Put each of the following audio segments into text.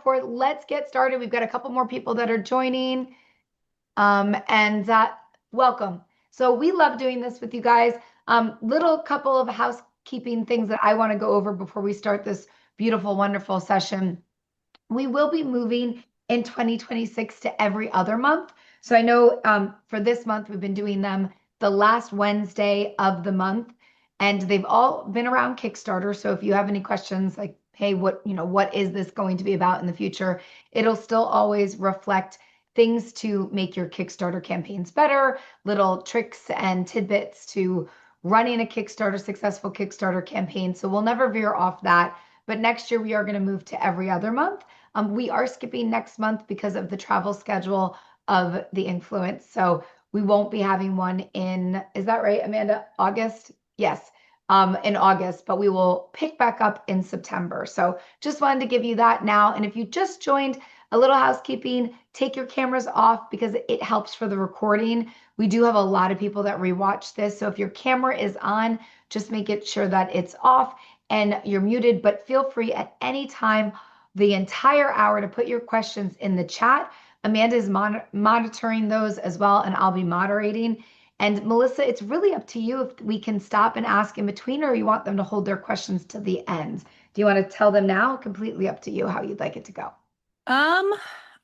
4th. Let's get started. We've got a couple more people that are joining. And welcome. So we love doing this with you guys. Little couple of housekeeping things that I want to go over before we start this beautiful, wonderful session. We will be moving in 2026 to every other month. So I know for this month, we've been doing them the last Wednesday of the month, and they've all been around Kickstarter. So if you have any questions like, hey, what is this going to be about in the future? It'll still always reflect things to make your Kickstarter campaigns better, little tricks and tidbits to running a successful Kickstarter campaign. So we'll never veer off that. But next year, we are going to move to every other month. We are skipping next month because of the travel schedule of the INKfluence. So we won't be having one is that right, Amanda? August? Yes, in August, but we will pick back up in September. So just wanted to give you that now. And if you just joined, a little housekeeping, take your cameras off because it helps for the recording. We do have a lot of people that rewatch this. So if your camera is on, just make it sure that it's off and you're muted, but feel free at any time the entire hour to put your questions in the chat. Amanda is monitoring those as well, and I'll be moderating. And Melissa, it's really up to you if we can stop and ask in between, or you want them to hold their questions to the end. Do you want to tell them now? Completely up to you how you'd like it to go. Um,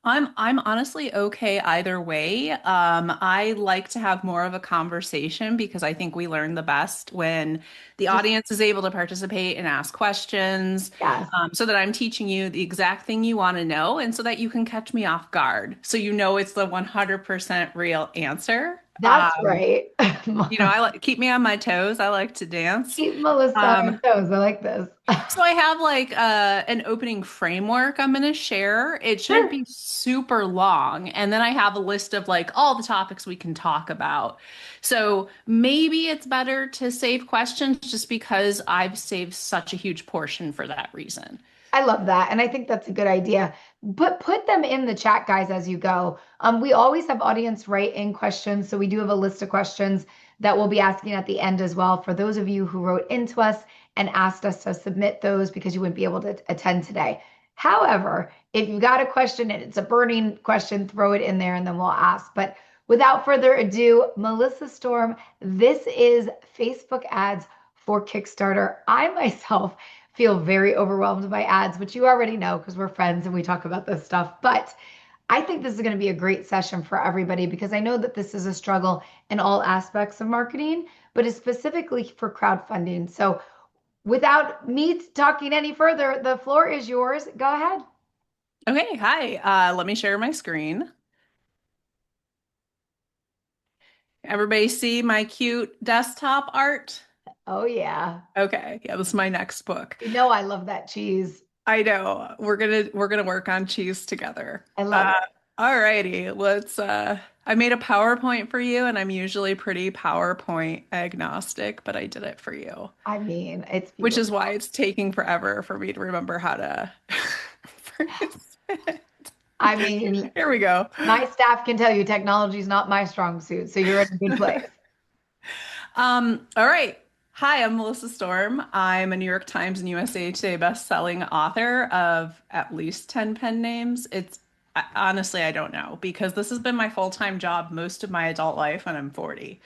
I'm honestly okay either way. I like to have more of a conversation because I think we learn the best when the Just, audience is able to participate and ask questions, yes, so that I'm teaching you the exact thing you want to know and so that you can catch me off guard. So you know it's the 100% real answer. that's right. I like keep me on my toes. I like to dance. Keep Melissa on her Um, toes. I like this. So I have like an opening framework I'm going to share. It shouldn't Sure. be super long. And then I have a list of like all the topics we can talk about. So maybe it's better to save questions just because I've saved such a huge portion for that reason. I love that. And I think that's a good idea. But put them in the chat, guys, as you go. We always have audience write in questions. So we do have a list of questions that we'll be asking at the end as well for those of you who wrote into us and asked us to submit those because you wouldn't be able to attend today. However, if you got a question and it's a burning question, throw it in there and then we'll ask. But without further ado, Melissa Storm, this is Facebook ads for Kickstarter. I myself feel very overwhelmed by ads, which you already know because we're friends and we talk about this stuff. But I think this is going to be a great session for everybody because I know that this is a struggle in all aspects of marketing, but it's specifically for crowdfunding. So without me talking any further, the floor is yours. Go ahead. Okay, hi. Let me share my screen. Everybody see my cute desktop art? Oh, yeah. Okay, yeah, this is my next book. You know I love that cheese. I know. We're gonna work on cheese together. I love it. All righty. I made a PowerPoint for you, and I'm usually pretty PowerPoint agnostic, but I did it for you, I mean, it's which is why beautiful. it's taking forever for me to remember how to phrase it. I mean, Here we go. my staff can tell you technology is not my strong suit, so you're in a good place. All right. Hi, I'm Melissa Storm. I'm a New York Times and USA Today best-selling author of at least 10 pen names. Honestly, I don't know because this has been my full-time job most of my adult life and I'm 40.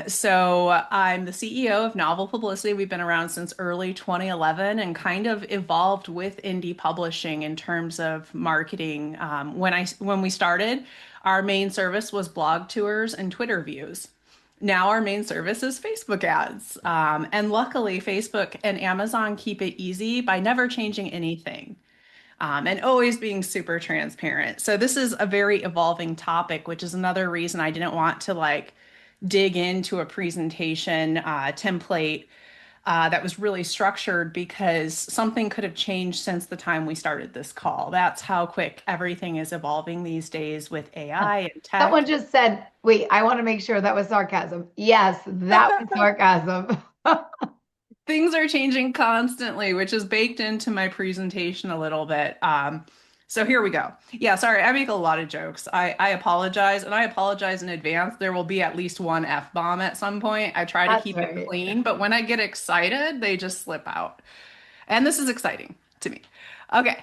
So I'm the CEO of Novel Publicity. We've been around since early 2011 and kind of evolved with indie publishing in terms of marketing. When we started, our main service was blog tours and Twitter views. Now our main service is Facebook ads. And luckily, Facebook and Amazon keep it easy by never changing anything, and always being super transparent. So this is a very evolving topic, which is another reason I didn't want to like dig into a presentation template that was really structured because something could have changed since the time we started this call. That's how quick everything is evolving these days with AI and Someone tech. just said, wait, I want to make sure that was sarcasm. Yes, that was sarcasm. Things are changing constantly, which is baked into my presentation a little bit. So here we go. Yeah, sorry, I make a lot of jokes. I apologize, and I apologize in advance. There will be at least one F-bomb at some point. I try to That's keep it right. clean, but when I get excited, they just slip out. And this is exciting to me. Okay.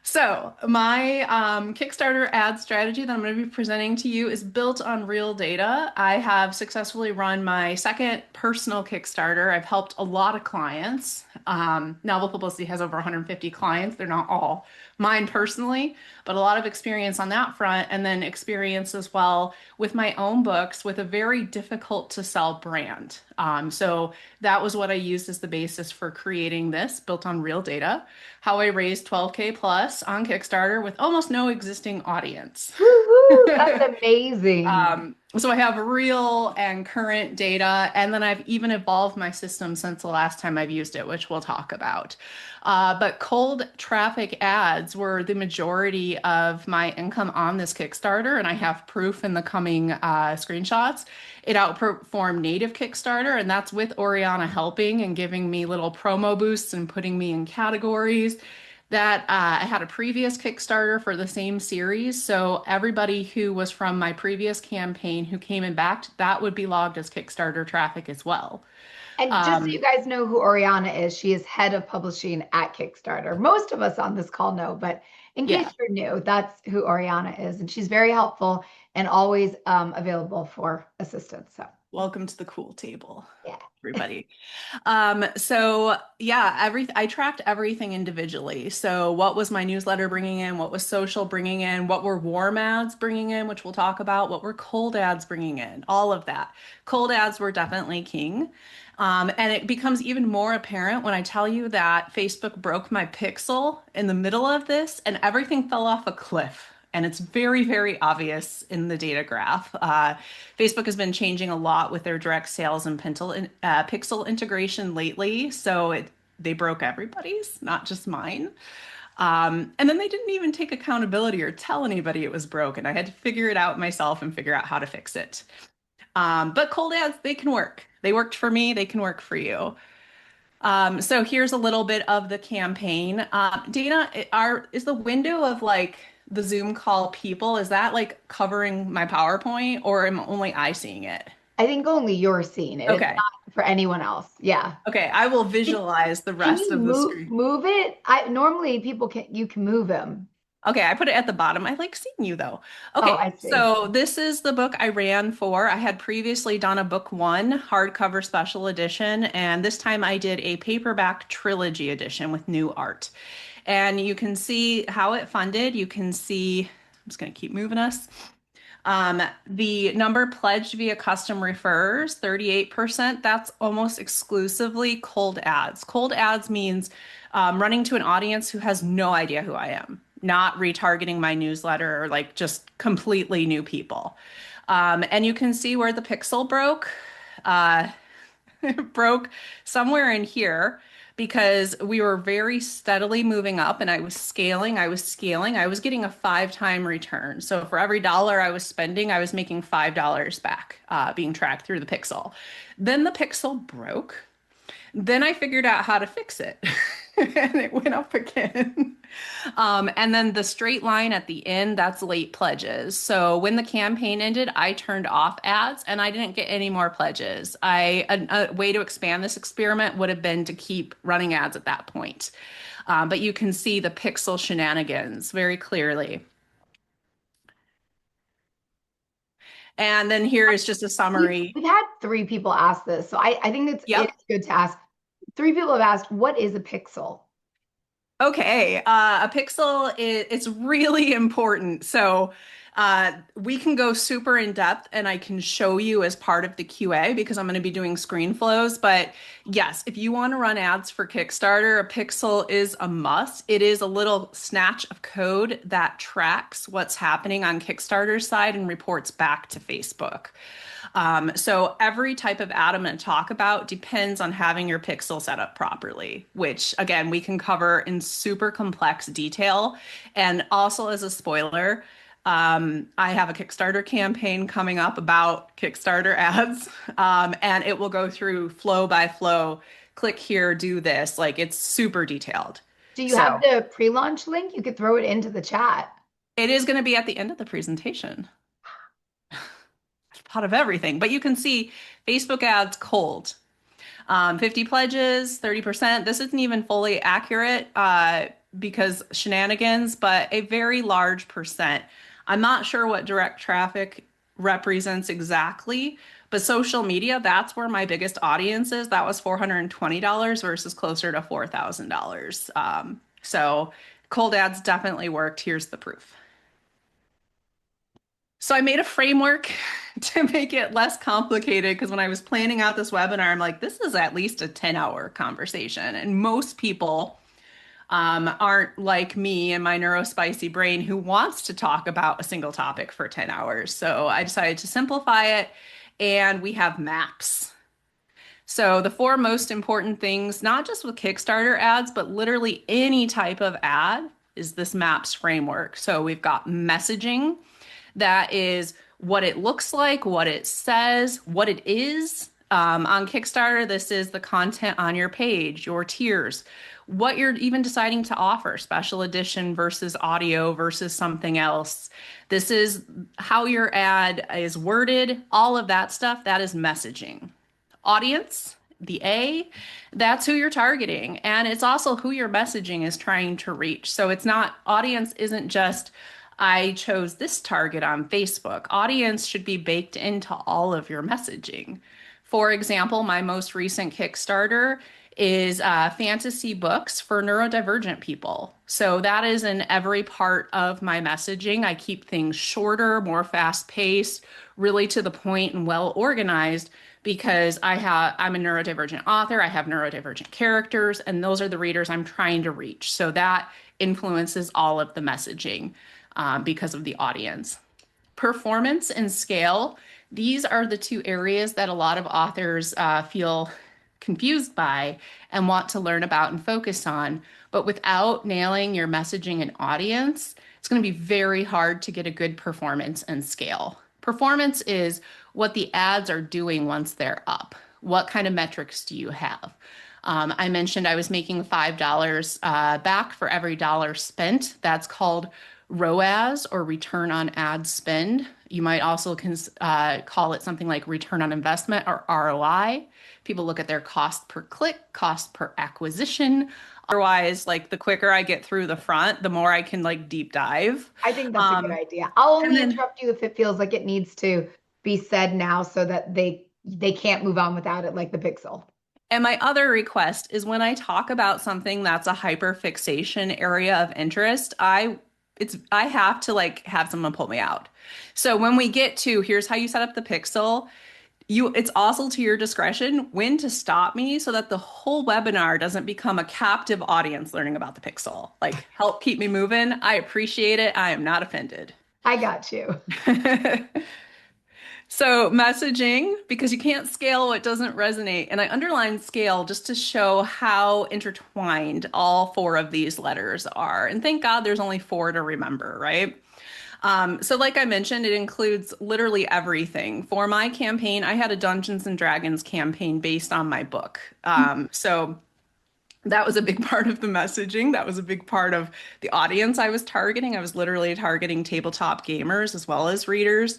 So, my Kickstarter ad strategy that I'm going to be presenting to you is built on real data. I have successfully run my second personal Kickstarter. I've helped a lot of clients. Novel Publicity has over 150 clients. They're not all mine personally, but a lot of experience on that front, and then experience as well with my own books with a very difficult to sell brand. So, that was what I used as the basis for creating this, built on real data. How I raised 12K plus on Kickstarter with almost no existing audience. Woo-hoo, that's amazing. So I have real and current data, and then I've even evolved my system since the last time I've used it, which we'll talk about. But cold traffic ads were the majority of my income on this Kickstarter, and I have proof in the coming screenshots. It outperformed native Kickstarter, and that's with Oriana helping and giving me little promo boosts and putting me in categories that I had a previous Kickstarter for the same series. So everybody who was from my previous campaign who came and backed, that would be logged as Kickstarter traffic as well. And just so you Um, guys know who Oriana is, she is head of publishing at Kickstarter. Most of us on this call know, but in case yeah, you're new, that's who Oriana is. And she's very helpful and always available for assistance. So, welcome to the cool table, yeah. everybody. So yeah, I tracked everything individually. So what was my newsletter bringing in? What was social bringing in? What were warm ads bringing in, which we'll talk about? What were cold ads bringing in? All of that. Cold ads were definitely king. And it becomes even more apparent when I tell you that Facebook broke my pixel in the middle of this and everything fell off a cliff. And it's very, very obvious in the data graph. Facebook has been changing a lot with their direct sales and pixel integration lately. They broke everybody's, not just mine. And then they didn't even take accountability or tell anybody it was broken. I had to figure it out myself and figure out how to fix it. But cold ads, they can work. They worked for me, they can work for you. So here's a little bit of the campaign. Dana, is the window of like the Zoom call people, is that like covering my PowerPoint or am only I seeing it? I think only you're seeing it. It's Okay. not for anyone else. Yeah. Okay, I will Can, visualize the can rest you of the move screen. move it? I normally people can you can move them. Okay, I put it at the bottom. I like seeing you though. Oh, Okay, I see. so this is the book I ran for. I had previously done a book one hardcover special edition, and this time I did a paperback trilogy edition with new art. And you can see how it funded. You can see, I'm just going to keep moving us. The number pledged via custom refers, 38%. That's almost exclusively cold ads. Cold ads means running to an audience who has no idea who I am, not retargeting my newsletter or like just completely new people. And you can see where the pixel broke. Uh, it broke somewhere in here because we were very steadily moving up and I was scaling, I was getting a 5 time return. So for every dollar I was spending, I was making $5 back, being tracked through the pixel. Then the pixel broke. Then I figured out how to fix it and it went up again. And then the straight line at the end, that's late pledges. So when the campaign ended, I turned off ads and I didn't get any more pledges. A way to expand this experiment would have been to keep running ads at that point. But you can see the pixel shenanigans very clearly. And then here is just a summary. We've had three people ask this, so I think Yep. it's good to ask. Three people have asked, what is a pixel? Okay, a pixel is it's really important. So we can go super in depth and I can show you as part of the QA because I'm going to be doing screen flows. But yes, if you want to run ads for Kickstarter, a pixel is a must. It is a little snatch of code that tracks what's happening on Kickstarter's side and reports back to Facebook. So every type of ad I'm going to talk about depends on having your pixel set up properly, which again, we can cover in super complex detail. And also as a spoiler, I have a Kickstarter campaign coming up about Kickstarter ads, and it will go through flow by flow. Click here, do this. Like it's super detailed. Do you have So the pre-launch link? You could throw it into the chat. it is going to be at the end of the presentation. I've thought of everything, but you can see Facebook ads cold. 50 pledges, 30%. This isn't even fully accurate. because shenanigans, but a very large percent. I'm not sure what direct traffic represents exactly, but social media, that's where my biggest audience is. That was $420 versus closer to $4,000. So cold ads definitely worked. Here's the proof. So I made a framework to make it less complicated because when I was planning out this webinar, I'm like, this is at least a 10-hour conversation. And most people aren't like me and my neurospicy brain who wants to talk about a single topic for 10 hours. So I decided to simplify it, and we have maps. So the four most important things, not just with Kickstarter ads, but literally any type of ad, is this maps framework. So we've got messaging, that is what it looks like, what it says, what it is. On Kickstarter, this is the content on your page, your tiers, what you're even deciding to offer, special edition versus audio versus something else. This is how your ad is worded, all of that stuff. That is messaging. Audience, the A, that's who you're targeting. And it's also who your messaging is trying to reach. So it's not, audience isn't just, I chose this target on Facebook. Audience should be baked into all of your messaging. For example, my most recent Kickstarter is fantasy books for neurodivergent people. So that is in every part of my messaging. I keep things shorter, more fast-paced, really to the point and well organized because I'm a neurodivergent author, I have neurodivergent characters, and those are the readers I'm trying to reach. So that influences all of the messaging because of the audience. Performance and scale, these are the two areas that a lot of authors feel confused by and want to learn about and focus on. But without nailing your messaging and audience, it's going to be very hard to get a good performance and scale. Performance is what the ads are doing once they're up. What kind of metrics do you have? I mentioned I was making $5 back for every dollar spent. That's called ROAS, or return on ad spend. You might also call it something like return on investment, or ROI. People look at their cost per click, cost per acquisition. Otherwise, like the quicker I get through the front, the more I can like deep dive. I think that's a good idea. I'll And only then interrupt you if it feels like it needs to be said now so that they can't move on without it, like the pixel. And my other request is when I talk about something that's a hyperfixation area of interest, I have to like have someone pull me out. So when we get to here's how you set up the pixel, it's also to your discretion when to stop me so that the whole webinar doesn't become a captive audience learning about the pixel. Like help keep me moving. I appreciate it. I am not offended. I got you. So messaging, because you can't scale what doesn't resonate. And I underlined scale just to show how intertwined all four of these letters are. And thank God there's only four to remember, right? So like I mentioned, it includes literally everything. For my campaign, I had a Dungeons and Dragons campaign based on my book. So that was a big part of the messaging. That was a big part of the audience I was targeting. I was literally targeting tabletop gamers as well as readers.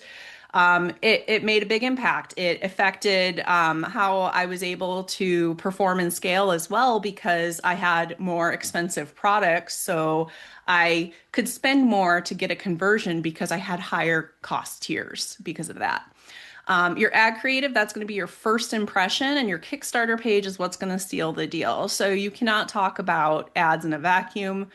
It made a big impact. It affected how I was able to perform and scale as well because I had more expensive products. So I could spend more to get a conversion because I had higher cost tiers because of that. Your ad creative, that's going to be your first impression, and your Kickstarter page is what's going to seal the deal. So you cannot talk about ads in a vacuum,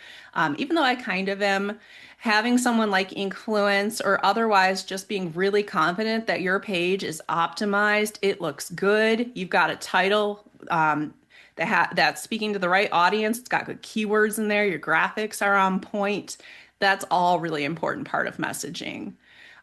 even though I kind of am. Having someone like INKfluence or otherwise just being really confident that your page is optimized, it looks good, you've got a title that's speaking to the right audience, it's got good keywords in there, your graphics are on point. That's all really important part of messaging.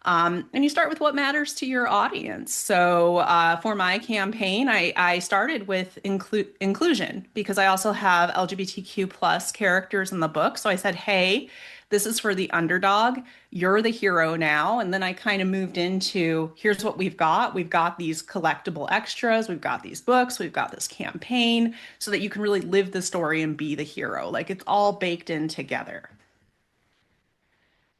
And you start with what matters to your audience. So for my campaign, I started with inclusion because I also have LGBTQ plus characters in the book. So I said, hey, this is for the underdog. You're the hero now. And then I kind of moved into here's what we've got. We've got these collectible extras. We've got these books. We've got this campaign so that you can really live the story and be the hero. Like it's all baked in together.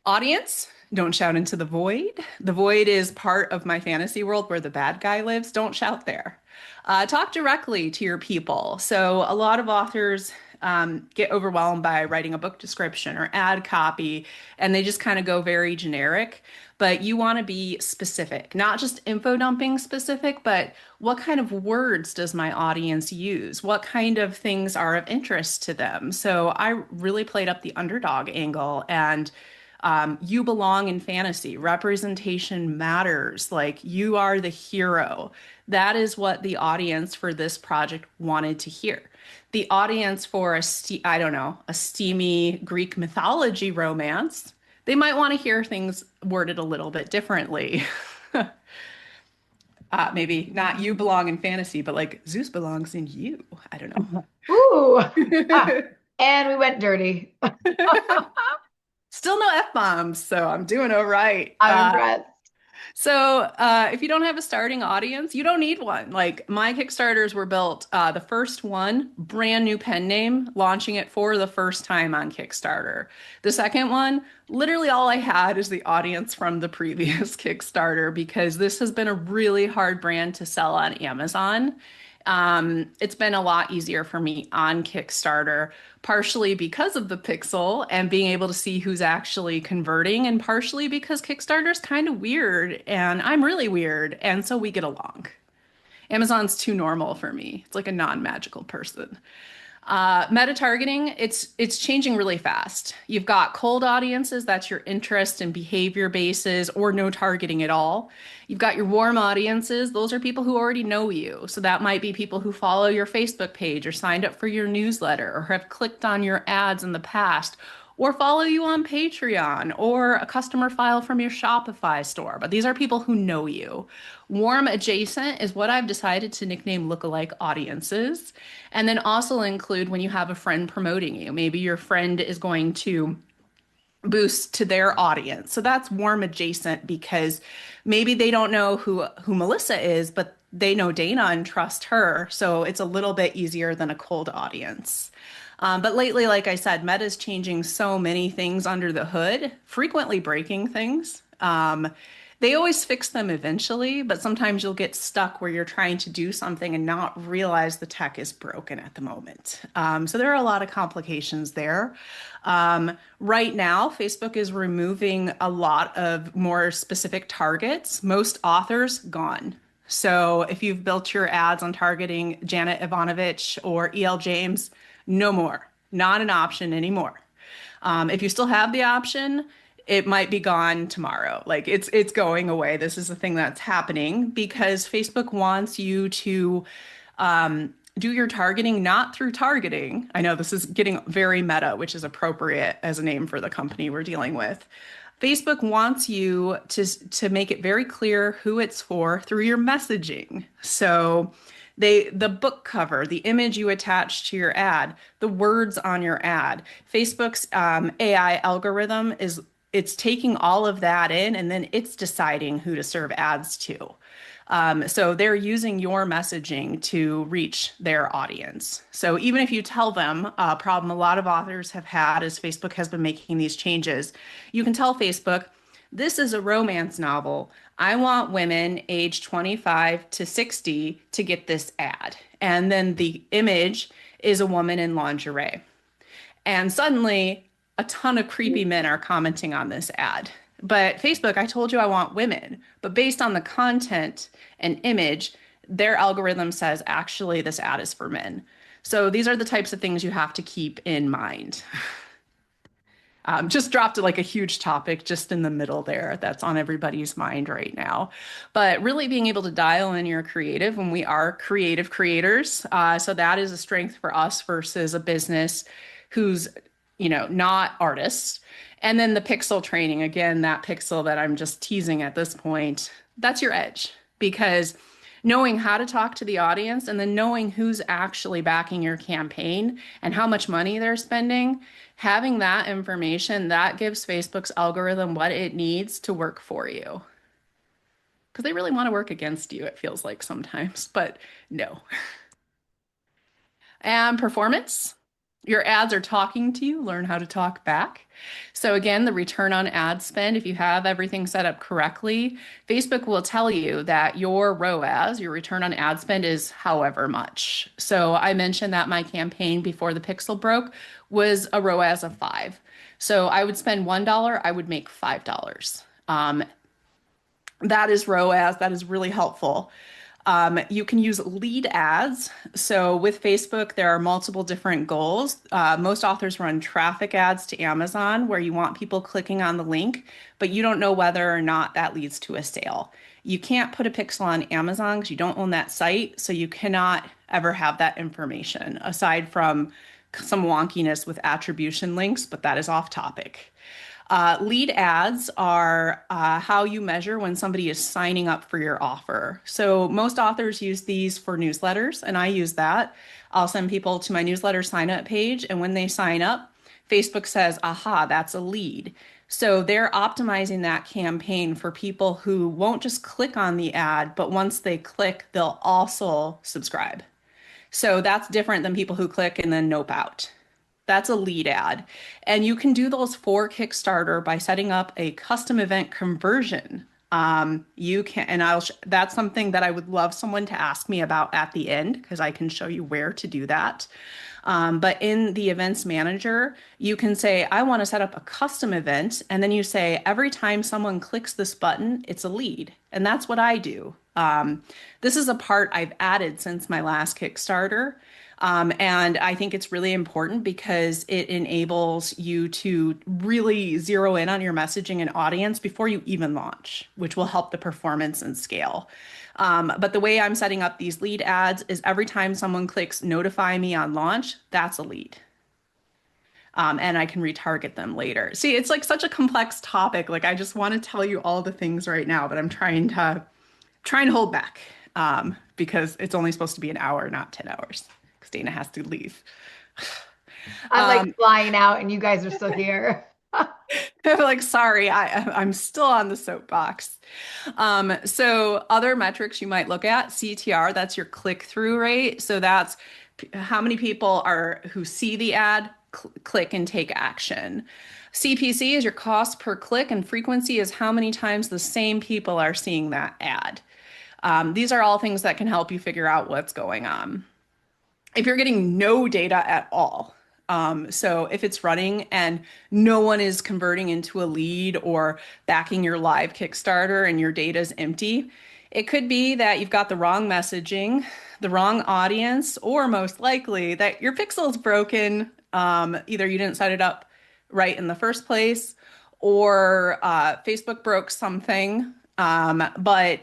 Audience, don't shout into the void. The void is part of my fantasy world where the bad guy lives. Don't shout there. Talk directly to your people. So a lot of authors get overwhelmed by writing a book description or ad copy, and they just kind of go very generic. But you want to be specific, not just info dumping specific, but what kind of words does my audience use? What kind of things are of interest to them? So I really played up the underdog angle and you belong in fantasy. Representation matters. Like you are the hero. That is what the audience for this project wanted to hear. The audience for I don't know, a steamy Greek mythology romance, they might want to hear things worded a little bit differently. Maybe not you belong in fantasy, but like Zeus belongs in you. I don't Ooh. Ah, know. and we went dirty. Still no F-bombs, so I'm doing all right. I'm impressed. If you don't have a starting audience, you don't need one. Like my Kickstarters were built, the first one, brand new pen name, launching it for the first time on Kickstarter. The second one, literally all I had is the audience from the previous Kickstarter because this has been a really hard brand to sell on Amazon. It's been a lot easier for me on Kickstarter, partially because of the pixel and being able to see who's actually converting, and partially because Kickstarter's kind of weird and I'm really weird, and so we get along. Amazon's too normal for me. It's like a non-magical person. Meta targeting, it's changing really fast. You've got cold audiences, that's your interest and behavior bases, or no targeting at all. You've got your warm audiences, those are people who already know you. So that might be people who follow your Facebook page or signed up for your newsletter or have clicked on your ads in the past or follow you on Patreon or a customer file from your Shopify store. But these are people who know you. Warm adjacent is what I've decided to nickname lookalike audiences. And then also include when you have a friend promoting you. Maybe your friend is going to boost to their audience. So that's warm adjacent because maybe they don't know who Melissa is, but they know Dana and trust her. So it's a little bit easier than a cold audience. But lately, like I said, Meta's changing so many things under the hood, frequently breaking things. They always fix them eventually, but sometimes you'll get stuck where you're trying to do something and not realize the tech is broken at the moment. So there are a lot of complications there. Right now, Facebook is removing a lot of more specific targets. Most authors gone. So if you've built your ads on targeting Janet Ivanovich or E.L. James, no more. Not an option anymore. If you still have the option, it might be gone tomorrow. Like it's going away. This is the thing that's happening because Facebook wants you to do your targeting not through targeting. I know this is getting very meta, which is appropriate as a name for the company we're dealing with. Facebook wants you to make it very clear who it's for through your messaging. So the book cover, the image you attach to your ad, the words on your ad. Facebook's AI algorithm it's taking all of that in and then it's deciding who to serve ads to. So they're using your messaging to reach their audience. So even if you tell them a problem a lot of authors have had as Facebook has been making these changes, you can tell Facebook, this is a romance novel. I want women age 25 to 60 to get this ad. And then the image is a woman in lingerie. And suddenly, a ton of creepy men are commenting on this ad. But Facebook, I told you I want women. But based on the content and image, their algorithm says actually this ad is for men. So these are the types of things you have to keep in mind. Just dropped like a huge topic just in the middle there that's on everybody's mind right now. But really being able to dial in your creative when we are creative creators. So that is a strength for us versus a business who's, not artists. And then the pixel training, again, that pixel that I'm just teasing at this point, that's your edge because knowing how to talk to the audience and then knowing who's actually backing your campaign and how much money they're spending, having that information, that gives Facebook's algorithm what it needs to work for you. Because they really want to work against you, it feels like sometimes, but no. And performance, your ads are talking to you, learn how to talk back. So again, the return on ad spend, if you have everything set up correctly, Facebook will tell you that your ROAS, your return on ad spend, is however much. So I mentioned that my campaign before the pixel broke was a ROAS of 5. So I would spend $1, I would make $5. That is ROAS. That is really helpful. You can use lead ads. So with Facebook, there are multiple different goals. Most authors run traffic ads to Amazon where you want people clicking on the link, but you don't know whether or not that leads to a sale. You can't put a pixel on Amazon because you don't own that site, so you cannot ever have that information aside from some wonkiness with attribution links, but that is off topic. Lead ads are how you measure when somebody is signing up for your offer. So most authors use these for newsletters, and I use that. I'll send people to my newsletter sign up page, and when they sign up, Facebook says, aha, that's a lead. So they're optimizing that campaign for people who won't just click on the ad, but once they click, they'll also subscribe. So that's different than people who click and then nope out. That's a lead ad. And you can do those for Kickstarter by setting up a custom event conversion. You can, and that's something that I would love someone to ask me about at the end because I can show you where to do that. But in the events manager, you can say, I want to set up a custom event. And then you say, every time someone clicks this button, it's a lead. And that's what I do. This is a part I've added since my last Kickstarter. And I think it's really important because it enables you to really zero in on your messaging and audience before you even launch, which will help the performance and scale. But the way I'm setting up these lead ads is every time someone clicks notify me on launch, that's a lead. And I can retarget them later. See, it's like such a complex topic. Like I just want to tell you all the things right now, but I'm trying to hold back because it's only supposed to be an hour, not 10 hours. Because Dana has to leave. I'm like flying out and you guys are still here. I'm like, sorry, I'm still on the soapbox. So other metrics you might look at, CTR, that's your click-through rate. So that's how many people are who see the ad, click and take action. CPC is your cost per click, and frequency is how many times the same people are seeing that ad. These are all things that can help you figure out what's going on. If you're getting no data at all, so if it's running and no one is converting into a lead or backing your live Kickstarter and your data is empty, it could be that you've got the wrong messaging, the wrong audience, or most likely that your pixel is broken. Either you didn't set it up right in the first place or Facebook broke something. But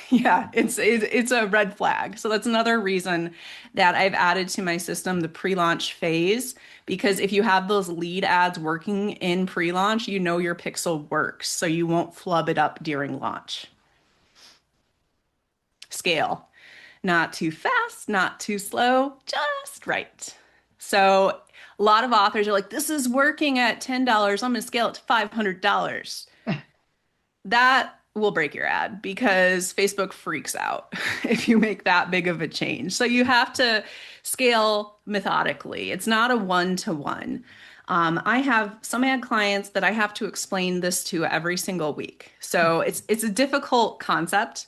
yeah, it's a red flag. So that's another reason that I've added to my system the pre-launch phase, because if you have those lead ads working in pre-launch, you know your pixel works, so you won't flub it up during launch. Scale. Not too fast, not too slow, just right. So a lot of authors are like, this is working at $10. I'm going to scale it to $500. That will break your ad because Facebook freaks out if you make that big of a change. So you have to scale methodically. It's not a one-to-one. I have some ad clients that I have to explain this to every single week. So it's a difficult concept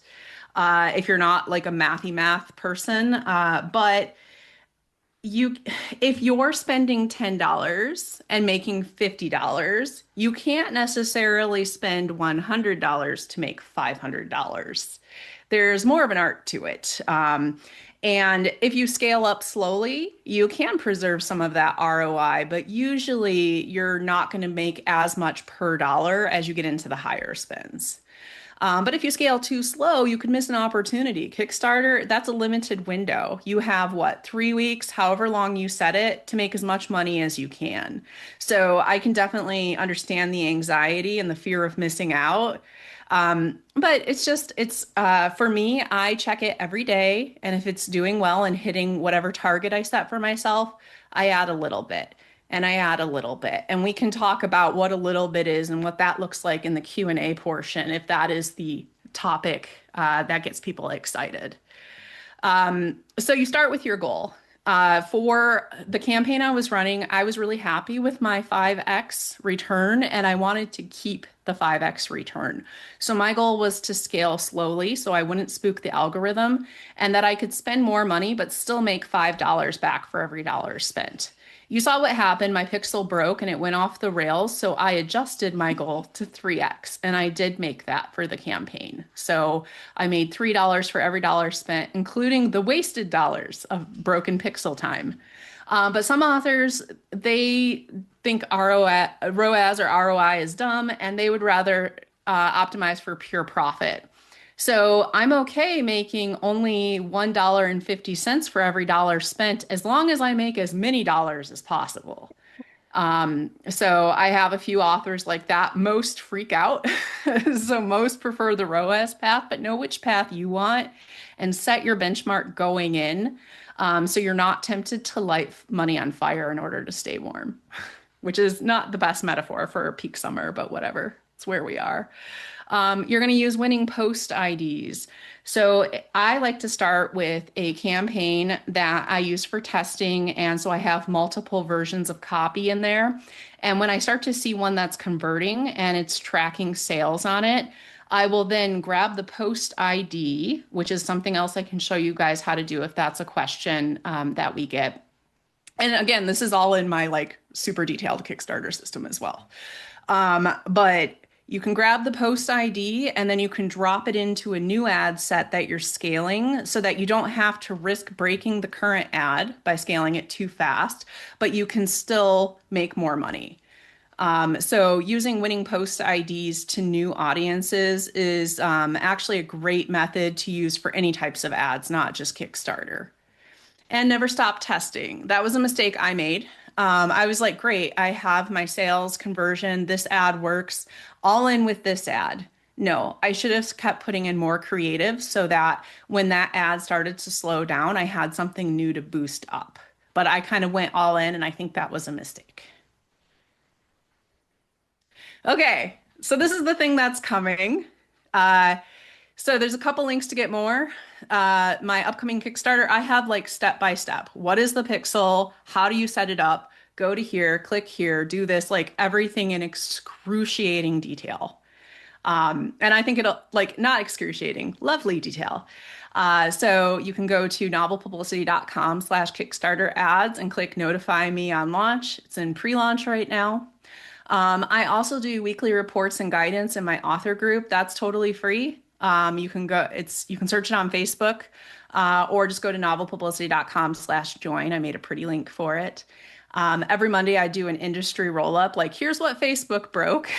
if you're not like a math person. But if you're spending $10 and making $50, you can't necessarily spend $100 to make $500. There's more of an art to it. And if you scale up slowly, you can preserve some of that ROI, but usually you're not going to make as much per dollar as you get into the higher spends. But if you scale too slow, you could miss an opportunity. Kickstarter, that's a limited window. You have what, 3 weeks, however long you set it, to make as much money as you can. So I can definitely understand the anxiety and the fear of missing out. But for me, I check it every day. And if it's doing well and hitting whatever target I set for myself, I add a little bit. And I add a little bit, and we can talk about what a little bit is and what that looks like in the Q&A portion, if that is the topic that gets people excited. So you start with your goal. For the campaign I was running, I was really happy with my 5x return and I wanted to keep the 5x return. So my goal was to scale slowly so I wouldn't spook the algorithm and that I could spend more money but still make $5 back for every dollar spent. You saw what happened. My pixel broke and it went off the rails. So I adjusted my goal to 3x and I did make that for the campaign. So I made $3 for every dollar spent, including the wasted dollars of broken pixel time. But some authors, they think ROAS or ROI is dumb and they would rather optimize for pure profit. So I'm okay making only $1.50 for every dollar spent as long as I make as many dollars as possible. So I have a few authors like that. Most freak out. So most prefer the ROAS path, but know which path you want and set your benchmark going in. So you're not tempted to light money on fire in order to stay warm, which is not the best metaphor for peak summer, but whatever. It's where we are. You're going to use winning post IDs. So I like to start with a campaign that I use for testing. And so I have multiple versions of copy in there. And when I start to see one that's converting and it's tracking sales on it, I will then grab the post ID, which is something else I can show you guys how to do if that's a question that we get. And again, this is all in my like super detailed Kickstarter system as well. But you can grab the post ID and then you can drop it into a new ad set that you're scaling so that you don't have to risk breaking the current ad by scaling it too fast, but you can still make more money. So using winning post IDs to new audiences is actually a great method to use for any types of ads, not just Kickstarter. And never stop testing. That was a mistake I made. I was like, great, I have my sales conversion. This ad works. All in with this ad. No, I should have kept putting in more creative so that when that ad started to slow down, I had something new to boost up. But I kind of went all in, and I think that was a mistake. Okay, so this is the thing that's coming. Uh, so there's a couple links to get more. My upcoming Kickstarter, I have like step by step. What is the pixel? How do you set it up? Go to here, click here, do this, like everything in excruciating detail. And I think it'll like not excruciating, lovely detail. So you can go to novelpublicity.com/Kickstarter ads and click notify me on launch. It's in pre-launch right now. I also do weekly reports and guidance in my author group. That's totally free. You can search it on Facebook, or just go to novelpublicity.com/join. I made a pretty link for it. Every Monday I do an industry roll up, like here's what Facebook broke.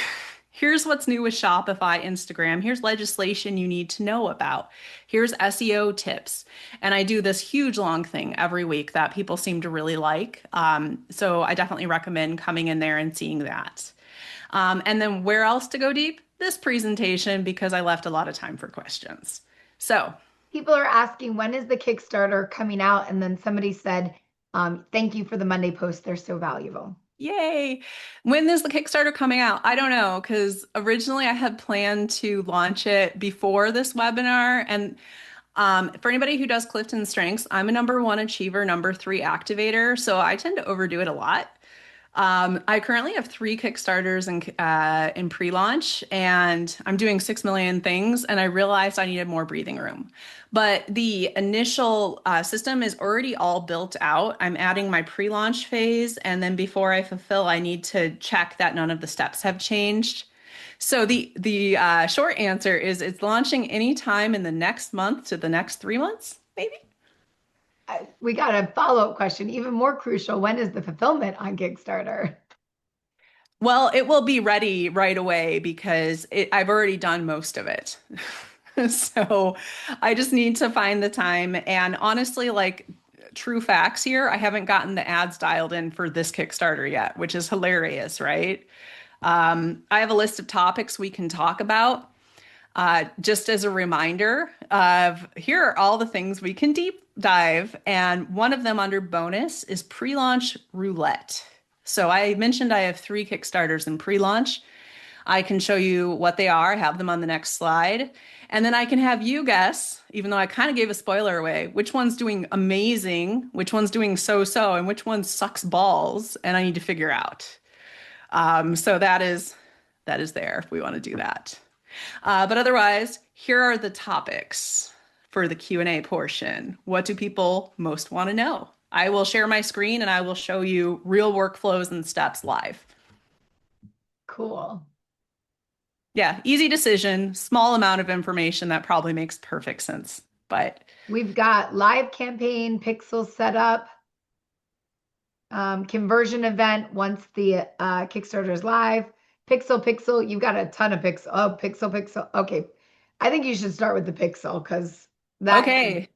Here's what's new with Shopify, Instagram. Here's legislation you need to know about. Here's SEO tips. And I do this huge long thing every week that people seem to really like. So I definitely recommend coming in there and seeing that. And then where else to go deep? This presentation, because I left a lot of time for questions. So People are asking, when is the Kickstarter coming out? And then somebody said, thank you for the Monday post. They're so valuable. yay. When is the Kickstarter coming out? I don't know, because originally I had planned to launch it before this webinar. And for anybody who does Clifton Strengths, I'm a #1 achiever, #3 activator. So I tend to overdo it a lot. I currently have 3 Kickstarters in pre-launch, and I'm doing 6 million things, and I realized I needed more breathing room. But the initial system is already all built out. I'm adding my pre-launch phase, and then before I fulfill, I need to check that none of the steps have changed. So the short answer is it's launching anytime in the next month to the next 3 months, maybe. We got a follow-up question, even more crucial. When is the fulfillment on Kickstarter? Well, it will be ready right away because I've already done most of it. So I just need to find the time. And honestly, like true facts here, I haven't gotten the ads dialed in for this Kickstarter yet, which is hilarious, right? I have a list of topics we can talk about. Just as a reminder of here are all the things we can deep dive. And one of them under bonus is pre-launch roulette. So I mentioned I have 3 Kickstarters in pre-launch. I can show you what they are, have them on the next slide, and then I can have you guess, even though I kind of gave a spoiler away, which one's doing amazing, which one's doing so-so, and which one sucks balls, and I need to figure out. So that is there if we want to do that. But otherwise, here are the topics for the Q&A portion. What do people most want to know? I will share my screen and I will show you real workflows and steps live. Cool. Yeah, easy decision, small amount of information that probably makes perfect sense. But We've got live campaign, pixels set up, conversion event once the Kickstarter is live. Pixel, you've got a ton of pixel. Oh, pixel. Okay. I think you should start with the pixel because that okay,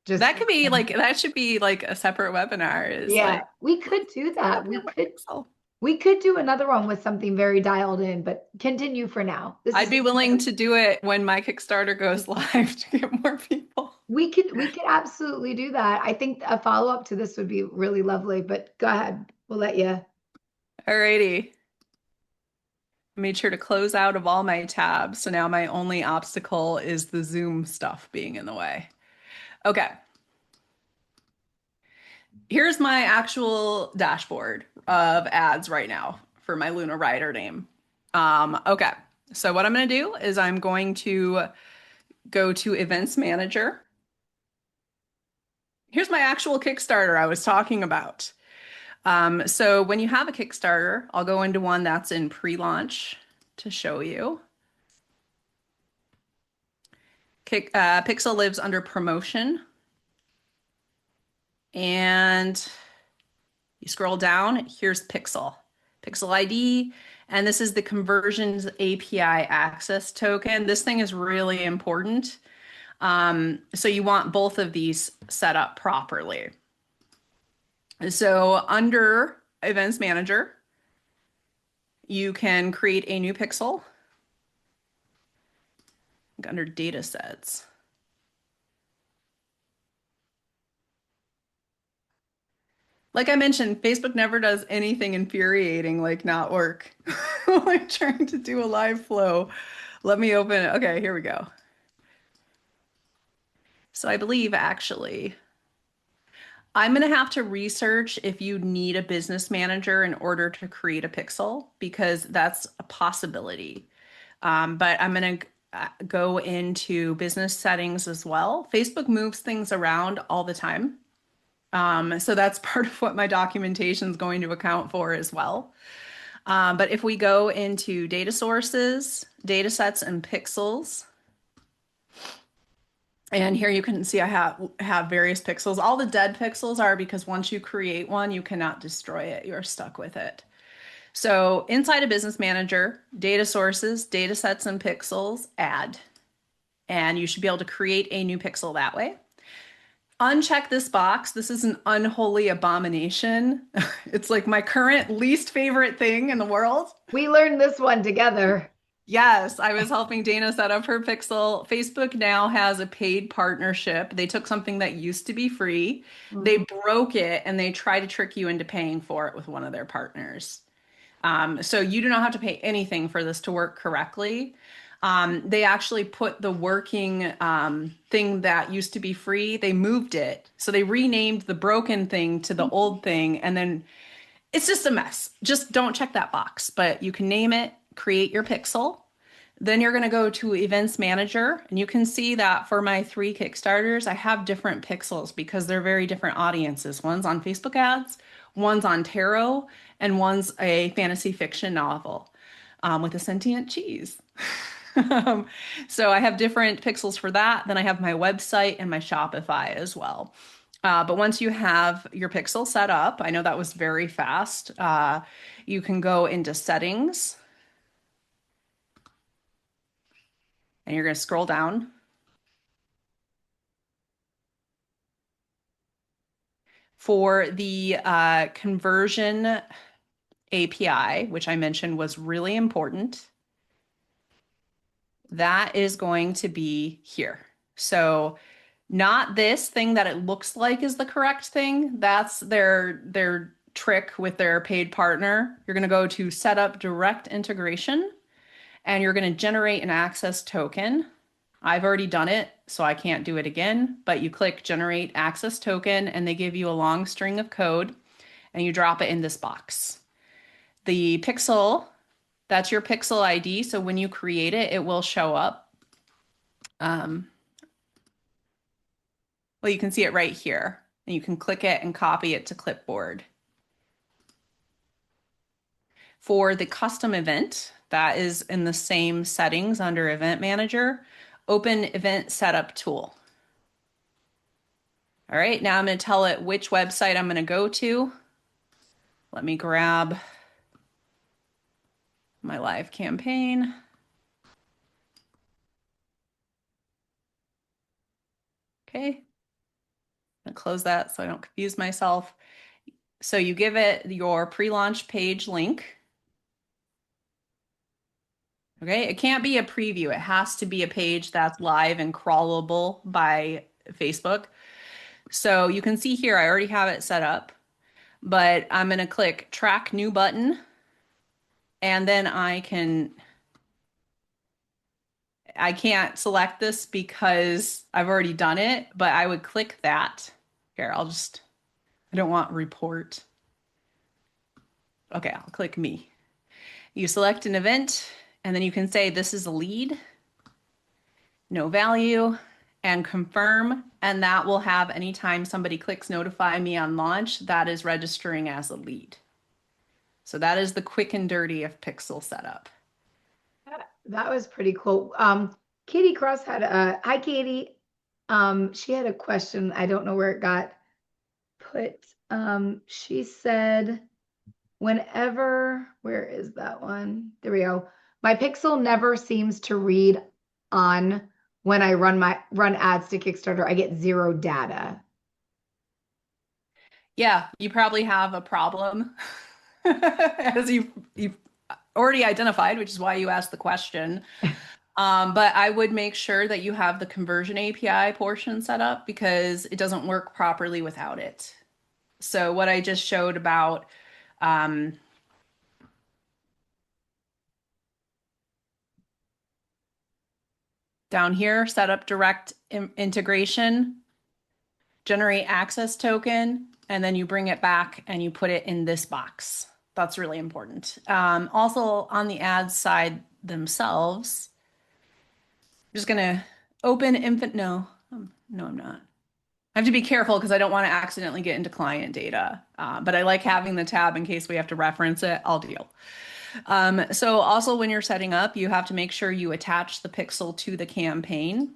just, that could be like that should be like a separate webinar is yeah, like we could do I that. don't know what pixel. We could do another one with something very dialed in, but continue for now. This I'd is be willing to do it when my Kickstarter goes live to get more people. we could absolutely do that. I think a follow-up to this would be really lovely, but go ahead. We'll let you. Alrighty. I made sure to close out of all my tabs. So now my only obstacle is the Zoom stuff being in the way. Okay. Here's my actual dashboard of ads right now for my Luna Rider name. Okay. So what I'm going to do is I'm going to go to Events Manager. Here's my actual Kickstarter I was talking about. So when you have a Kickstarter, I'll go into one that's in pre-launch to show you. Pixel lives under promotion. And you scroll down, here's Pixel, Pixel ID, and this is the conversions API access token. This thing is really important. So you want both of these set up properly. So under Events Manager, you can create a new pixel under data sets. Like I mentioned, Facebook never does anything infuriating like not work. Like trying to do a live flow. Let me open it. Okay, here we go. So I believe actually I'm going to have to research if you need a business manager in order to create a pixel because that's a possibility. But I'm going to go into business settings as well. Facebook moves things around all the time. So that's part of what my documentation is going to account for as well. But if we go into data sources, data sets, and pixels, and here you can see I have various pixels. All the dead pixels are because once you create one, you cannot destroy it. You're stuck with it. So inside a business manager, data sources, data sets, and pixels, add. And you should be able to create a new pixel that way. Uncheck this box. This is an unholy abomination. It's like my current least favorite thing in the world. We learned this one together. Yes, I was helping Dana set up her pixel. Facebook now has a paid partnership. They took something that used to be free, they broke it, and they try to trick you into paying for it with one of their partners. So you do not have to pay anything for this to work correctly. They actually put the working thing that used to be free, they moved it. So they renamed the broken thing to the old thing, and then it's just a mess. Just don't check that box, but you can name it, create your pixel. Then you're going to go to Events Manager, and you can see that for my 3 Kickstarters, I have different pixels because they're very different audiences. One's on Facebook ads, one's on tarot, and one's a fantasy fiction novel with a sentient cheese. So I have different pixels for that. Then I have my website and my Shopify as well. But once you have your pixel set up, I know that was very fast. You can go into settings and you're going to scroll down. For the conversion API, which I mentioned was really important, that is going to be here. So not this thing that it looks like is the correct thing. That's their trick with their paid partner. You're going to go to set up direct integration. and you're going to generate an access token. I've already done it, so I can't do it again, but you click generate access token and they give you a long string of code and you drop it in this box. The pixel, that's your pixel ID. So when you create it, it will show up. Well, you can see it right here and you can click it and copy it to clipboard. For the custom event, that is in the same settings under Event Manager, open Event Setup Tool. All right, now I'm going to tell it which website I'm going to go to. Let me grab my live campaign. Okay, I'm going to close that so I don't confuse myself. So you give it your pre-launch page link. Okay, it can't be a preview. It has to be a page that's live and crawlable by Facebook. So you can see here, I already have it set up, but I'm going to click track new button. And then I can't select this because I've already done it, but I would click that. Here, I don't want report. Okay, I'll click me. You select an event, and then you can say this is a lead, no value, and confirm. And that will have anytime somebody clicks notify me on launch, that is registering as a lead. So that is the quick and dirty of Pixel setup. That was pretty cool. Katie Cross had hi Katie. She had a question. I don't know where it got put. She said, where is that one? There we go. My Pixel never seems to read on when I run ads to Kickstarter. I get zero data. Yeah, you probably have a problem as you've already identified, which is why you asked the question. But I would make sure that you have the conversion API portion set up because it doesn't work properly without it. So what I just showed about down here, set up direct integration, generate access token, and then you bring it back and you put it in this box. That's really important. Also on the ads side themselves, I'm just gonna open no, I'm not. I have to be careful because I don't want to accidentally get into client data, but I like having the tab in case we have to reference it. I'll deal. So also when you're setting up, you have to make sure you attach the pixel to the campaign.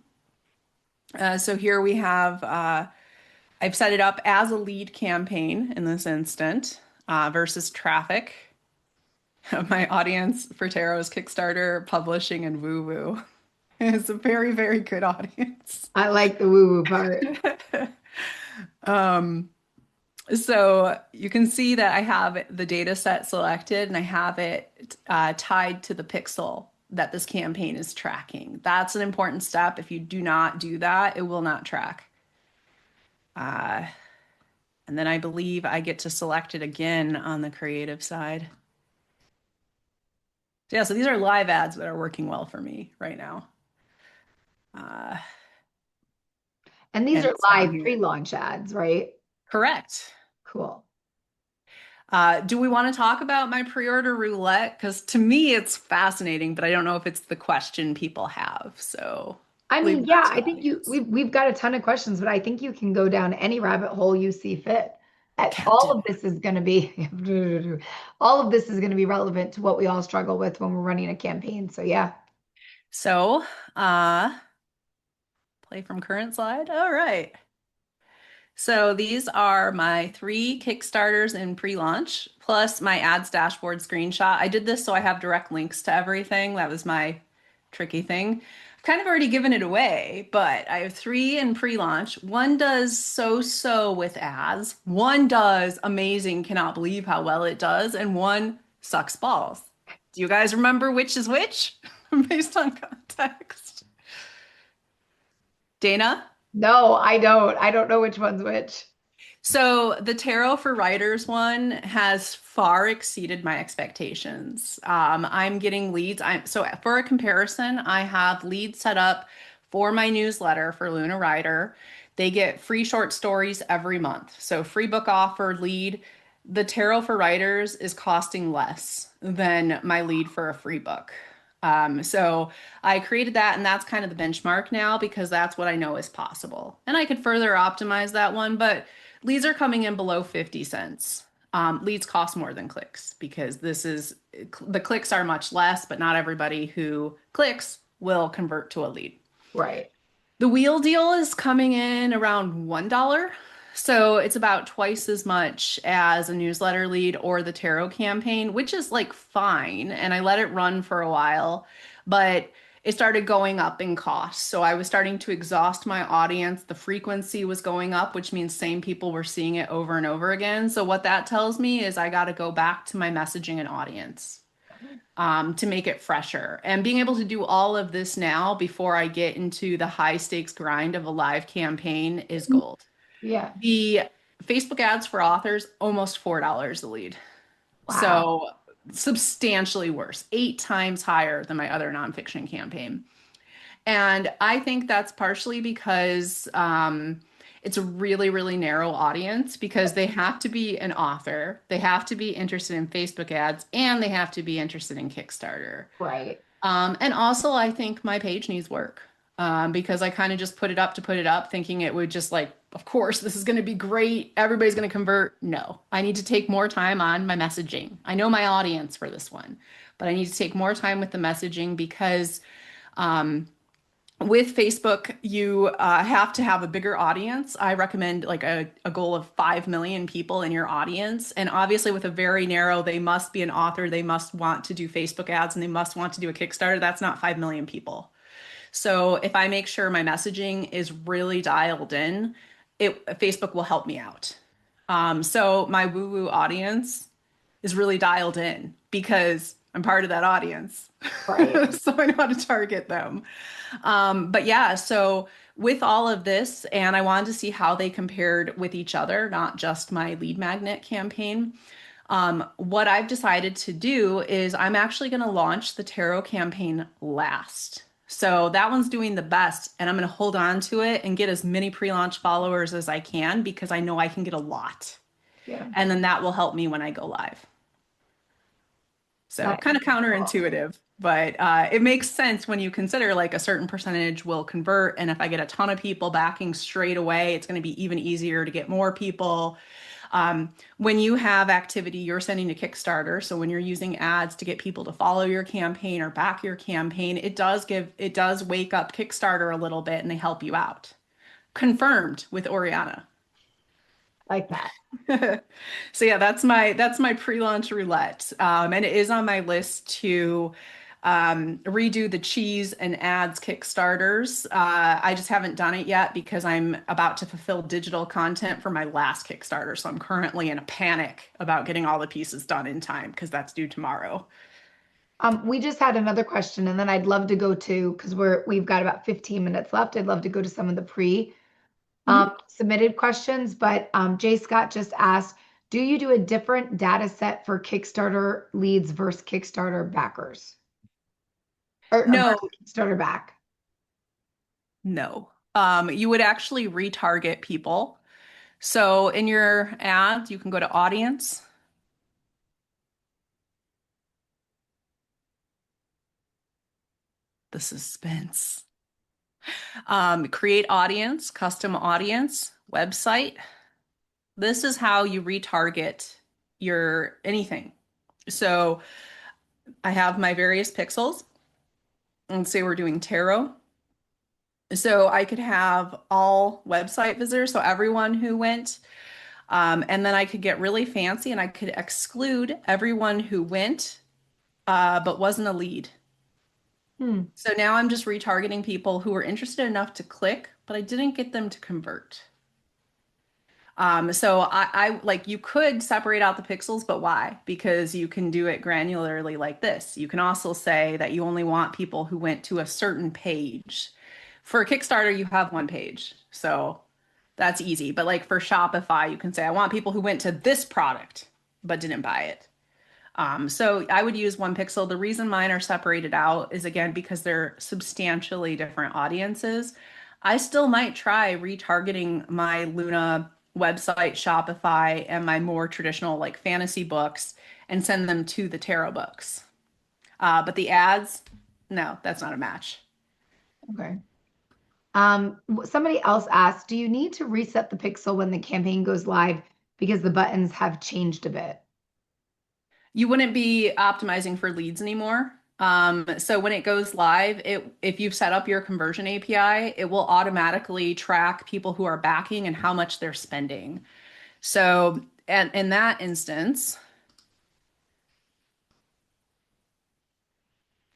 So here we have, I've set it up as a lead campaign in this instant versus traffic. My audience for Tarot's Kickstarter, publishing, and woo-woo. It's a very, very good audience. I like the woo-woo part. So you can see that I have the data set selected and I have it tied to the pixel that this campaign is tracking. That's an important step. If you do not do that, it will not track. And then I believe I get to select it again on the creative side. So yeah, so these are live ads that are working well for me right now. And these And are it's down live here. pre-launch ads, right? Correct. Cool. Do we want to talk about my pre-order roulette? Because to me, it's fascinating, but I don't know if it's the question people have. So I leave mean, that yeah, to I the think audience. we've got a ton of questions, but I think you can go down any rabbit hole you see fit. All Captain. of this is going to be all of this is going to be relevant to what we all struggle with when we're running a campaign. So yeah. So, uh, play from current slide. All right. So these are my 3 Kickstarters in pre-launch, plus my ads dashboard screenshot. I did this so I have direct links to everything. That was my tricky thing. I've kind of already given it away, but I have 3 in pre-launch. One does so-so with ads. One does amazing, cannot believe how well it does, and one sucks balls. Do you guys remember which is which based on context? Dana? No, I don't. I don't know which one's which. So the Tarot for Writers one has far exceeded my expectations. I'm getting leads. So for a comparison, I have leads set up for my newsletter for Luna Writer. They get free short stories every month. So free book offer lead. The Tarot for Writers is costing less than my lead for a free book. So I created that, and that's kind of the benchmark now because that's what I know is possible. And I could further optimize that one, but leads are coming in below 50 cents. Leads cost more than clicks because the clicks are much less, but not everybody who clicks will convert to a lead. Right. The wheel deal is coming in around $1. So it's about twice as much as a newsletter lead or the tarot campaign, which is like fine. And I let it run for a while, but it started going up in cost. So I was starting to exhaust my audience. The frequency was going up, which means same people were seeing it over and over again. So what that tells me is I got to go back to my messaging and audience to make it fresher. And being able to do all of this now before I get into the high stakes grind of a live campaign is gold. Yeah. The Facebook ads for authors, almost $4 a lead. Wow. So substantially worse, 8 times higher than my other nonfiction campaign. And I think that's partially because it's a really, really narrow audience because they have to be an author, they have to be interested in Facebook ads, and they have to be interested in Kickstarter. Right. And also, I think my page needs work because I kind of just put it up to put it up, thinking it would just like, of course, this is going to be great. Everybody's going to convert. No, I need to take more time on my messaging. I know my audience for this one, but I need to take more time with the messaging because um, with Facebook, you have to have a bigger audience. I recommend like a goal of 5 million people in your audience. And obviously, with a very narrow, they must be an author, they must want to do Facebook ads, and they must want to do a Kickstarter. That's not 5 million people. So if I make sure my messaging is really dialed in, Facebook will help me out. So my woo-woo audience is really dialed in because I'm part of that audience. Right. So I know how to target them. But yeah, so with all of this, and I wanted to see how they compared with each other, not just my lead magnet campaign. What I've decided to do is I'm actually going to launch the tarot campaign last. So that one's doing the best, and I'm going to hold on to it and get as many pre-launch followers as I can because I know I can get a lot. Yeah. And then that will help me when I go live. So That kind of cool. counterintuitive, but it makes sense when you consider like a certain percentage will convert. And if I get a ton of people backing straight away, it's going to be even easier to get more people. When you have activity you're sending to Kickstarter, so when you're using ads to get people to follow your campaign or back your campaign, it does wake up Kickstarter a little bit and they help you out. Confirmed with Oriana. Like that. So yeah, that's my pre-launch roulette, and it is on my list to redo the cheese and ads Kickstarters. I just haven't done it yet because I'm about to fulfill digital content for my last Kickstarter, so I'm currently in a panic about getting all the pieces done in time because that's due tomorrow. We just had another question, and then I'd love to go to because we've got about 15 minutes left. I'd love to go to some of the pre Mhm. submitted questions, but Jay Scott just asked, do you do a different data set for Kickstarter leads versus Kickstarter backers or No, versus Kickstarter back? no. You would actually retarget people. So in your ads, you can go to audience, the suspense. Create audience, custom audience, website. This is how you retarget your anything. So I have my various pixels and say we're doing tarot. So I could have all website visitors, so everyone who went, and then I could get really fancy and I could exclude everyone who went, but wasn't a lead. Hmm. So now I'm just retargeting people who were interested enough to click, but I didn't get them to convert. So I like you could separate out the pixels, but why? Because you can do it granularly like this. You can also say that you only want people who went to a certain page. For a Kickstarter, you have one page. So That's easy. But like for Shopify, you can say, I want people who went to this product but didn't buy it. So I would use one pixel. The reason mine are separated out is again because they're substantially different audiences. I still might try retargeting my Luna website, Shopify, and my more traditional like fantasy books and send them to the tarot books. But the ads, no, that's not a match. Okay. Somebody else asked, do you need to reset the pixel when the campaign goes live because the buttons have changed a bit? You wouldn't be optimizing for leads anymore. So when it goes live, if you've set up your conversion API, it will automatically track people who are backing and how much they're spending. So, and in that instance,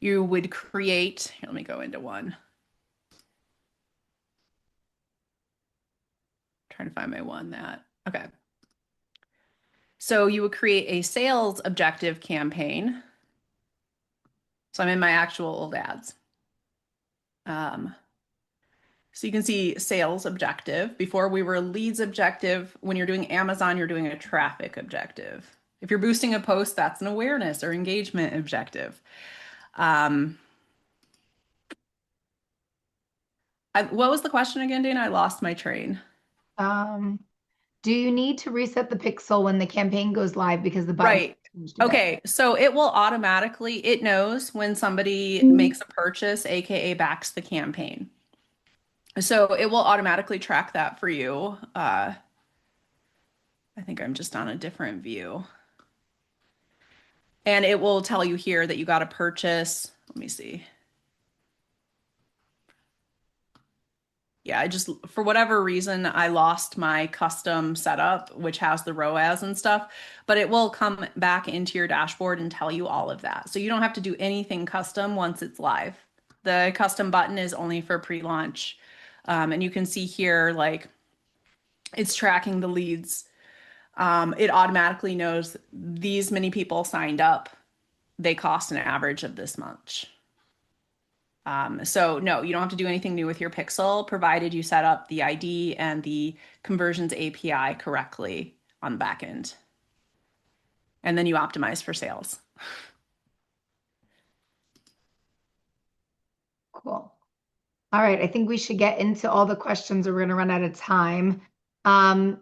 you would create, here, let me go into one. Trying to find my one that, okay. So you would create a sales objective campaign. So I'm in my actual old ads. Um, So you can see sales objective. Before we were leads objective. When you're doing Amazon, you're doing a traffic objective. If you're boosting a post, that's an awareness or engagement objective. Um, what was the question again, Dana? I lost my train. Um, do you need to reset the pixel when the campaign goes live because the buttons Right. have changed a bit? Okay. So it will automatically, it knows when somebody makes a purchase, AKA backs the campaign. So it will automatically track that for you. I think I'm just on a different view. And it will tell you here that you got to purchase. Let me see. Yeah, I just, for whatever reason, I lost my custom setup, which has the ROAS and stuff, but it will come back into your dashboard and tell you all of that. So you don't have to do anything custom once it's live. The custom button is only for pre-launch. And you can see here, like, it's tracking the leads. It automatically knows these many people signed up. They cost an average of this much. So no, you don't have to do anything new with your pixel, provided you set up the ID and the conversions API correctly on the back end. And then you optimize for sales. Cool. All right, I think we should get into all the questions or we're going to run out of time. Um,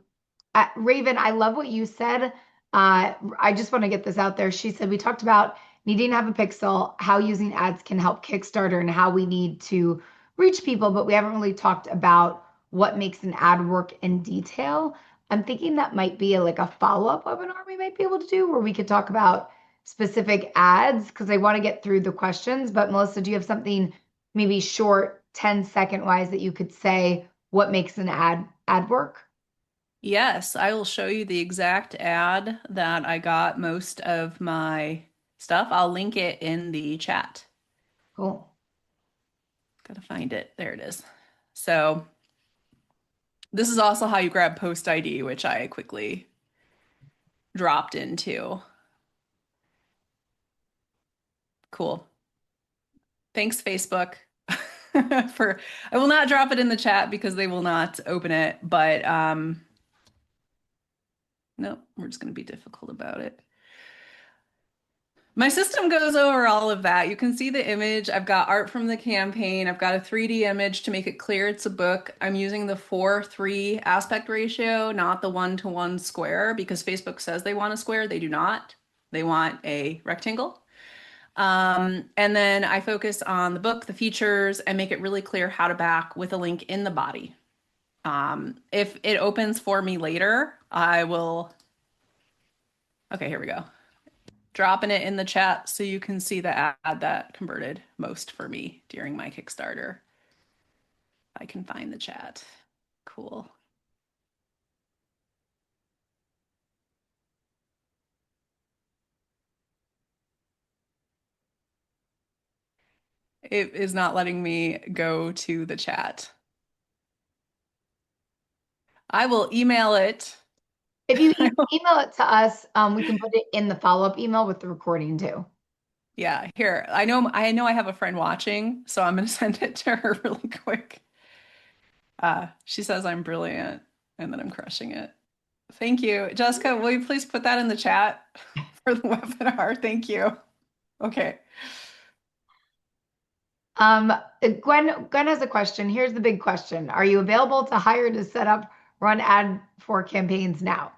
Raven, I love what you said. I just want to get this out there. She said we talked about needing to have a pixel, how using ads can help Kickstarter, and how we need to reach people, but we haven't really talked about what makes an ad work in detail. I'm thinking that might be like a follow-up webinar we might be able to do where we could talk about specific ads because I want to get through the questions. But Melissa, do you have something maybe short, 10-second wise that you could say what makes an ad work? Yes, I will show you the exact ad that I got most of my stuff. I'll link it in the chat. Cool. Gotta find it. There it is. So this is also how you grab post ID, which I quickly dropped into. Cool. Thanks, Facebook. For I will not drop it in the chat because they will not open it, but no, we're just going to be difficult about it. My system goes over all of that. You can see the image. I've got art from the campaign. I've got a 3D image to make it clear it's a book. I'm using the 4:3 aspect ratio, not the 1-to-1 square, because Facebook says they want a square. They do not. They want a rectangle. And then I focus on the book, the features, and make it really clear how to back with a link in the body. If it opens for me later, I will. Okay, here we go. Dropping it in the chat so you can see the ad that converted most for me during my Kickstarter. I can find the chat. Cool. It is not letting me go to the chat. I will email it. If you email it to us, we can put it in the follow-up email with the recording too. Yeah, here. I know I have a friend watching, so I'm gonna send it to her really quick. She says I'm brilliant. and then I'm crushing it. Thank you. Jessica, will you please put that in the chat for the webinar? Thank you. Okay. Um, Gwen has a question. Here's the big question. Are you available to hire to set up, run ad for campaigns now?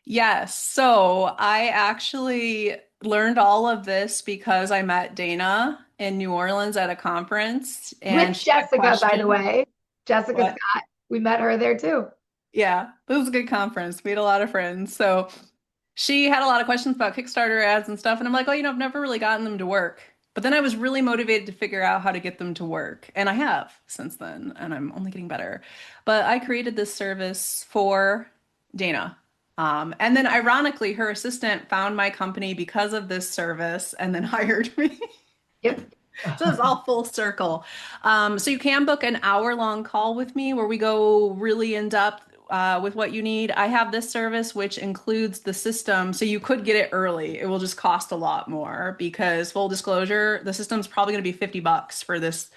Yes. So I actually learned all of this because I met Dana in New Orleans at a conference and With she had Jessica, by the questions. way. Jessica What? Scott. We met her there too. Yeah, it was a good conference. We had a lot of friends. So she had a lot of questions about Kickstarter ads and stuff. And I'm like, oh, I've never really gotten them to work. But then I was really motivated to figure out how to get them to work. And I have since then, and I'm only getting better. But I created this service for Dana. And then ironically, her assistant found my company because of this service and then hired me. Yep. So it's all full circle. So you can book an hour-long call with me where we go really in depth with what you need. I have this service which includes the system, so you could get it early. It will just cost a lot more because full disclosure, the system's probably going to be $50 for this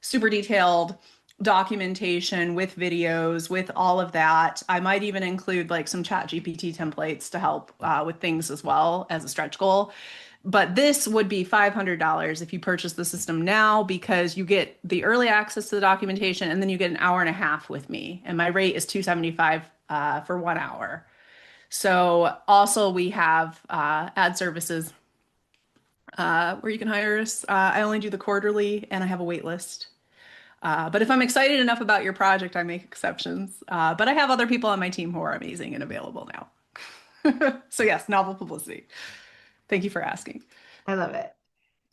super detailed documentation with videos, with all of that. I might even include like some chat GPT templates to help with things as well as a stretch goal. But this would be $500 if you purchase the system now because you get the early access to the documentation and then you get an hour and a half with me. And my rate is $275 for 1 hour. So also we have ad services where you can hire us. I only do the quarterly and I have a wait list. But if I'm excited enough about your project, I make exceptions. But I have other people on my team who are amazing and available now. So yes, novel publicity. Thank you for asking. I love it.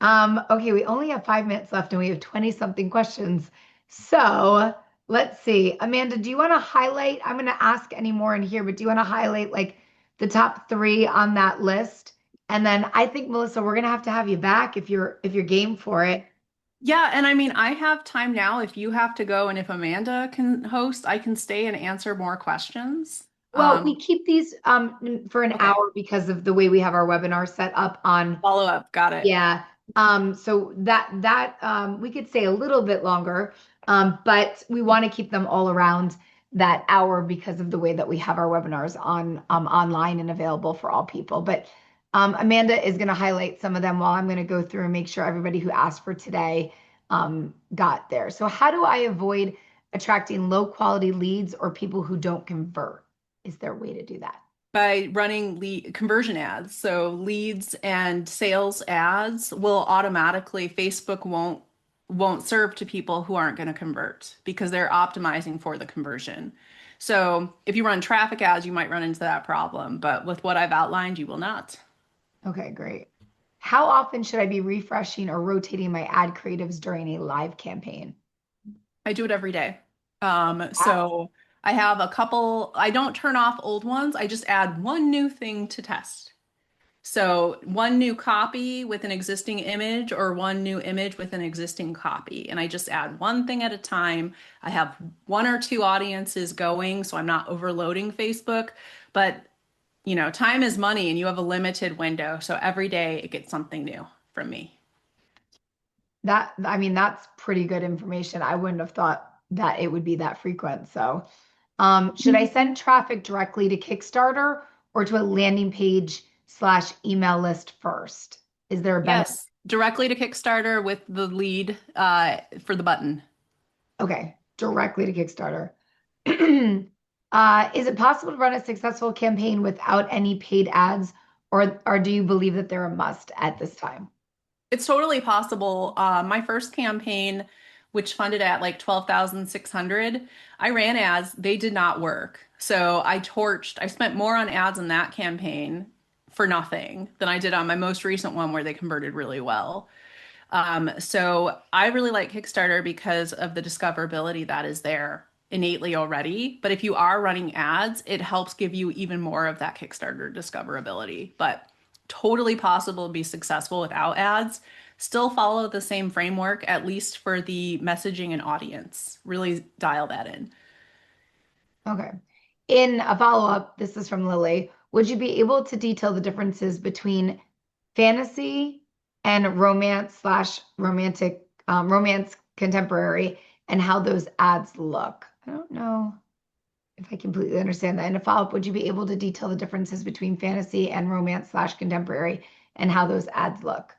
Okay, we only have 5 minutes left and we have 20 something questions. So let's see. Amanda, do you want to highlight? I'm going to ask any more in here, but do you want to highlight like the top three on that list? And then I think, Melissa, we're going to have you back if you're game for it. Yeah, and I mean, I have time now. If you have to go and if Amanda can host, I can stay and answer more questions. Well, we keep these for an Okay, hour because of the way we have our webinar set up on. follow up. Got it. Yeah. So that we could stay a little bit longer, but we want to keep them all around that hour because of the way that we have our webinars on online and available for all people. But Amanda is going to highlight some of them while I'm going to go through and make sure everybody who asked for today got there. So how do I avoid attracting low quality leads or people who don't convert? Is there a way to do that? By running lead conversion ads. So leads and sales ads will automatically, Facebook won't serve to people who aren't going to convert because they're optimizing for the conversion. So if you run traffic ads, you might run into that problem, but with what I've outlined, you will not. Okay, great. How often should I be refreshing or rotating my ad creatives during a live campaign? I do it every day. Wow. So I have a couple, I don't turn off old ones. I just add one new thing to test. So one new copy with an existing image or one new image with an existing copy. And I just add one thing at a time. I have one or two audiences going, so I'm not overloading Facebook. But, time is money and you have a limited window. So every day it gets something new from me. I mean, that's pretty good information. I wouldn't have thought that it would be that frequent. So, should I send traffic directly to Kickstarter or to a landing page slash email list first? Is there a benefit? Yes, directly to Kickstarter with the lead for the button. Okay, directly to Kickstarter. Is it possible to run a successful campaign without any paid ads, or do you believe that they're a must at this time? It's totally possible. My first campaign, which funded at like 12,600, I ran ads. They did not work. So I spent more on ads in that campaign for nothing than I did on my most recent one where they converted really well. So I really like Kickstarter because of the discoverability that is there innately already. But if you are running ads, it helps give you even more of that Kickstarter discoverability. But totally possible to be successful without ads. Still follow the same framework, at least for the messaging and audience. Really dial that in. Okay. In a follow-up, this is from Lily. Would you be able to detail the differences between fantasy and romance slash romantic romance contemporary and how those ads look? I don't know. if I completely understand that. In a follow-up, would you be able to detail the differences between fantasy and romance slash contemporary and how those ads look?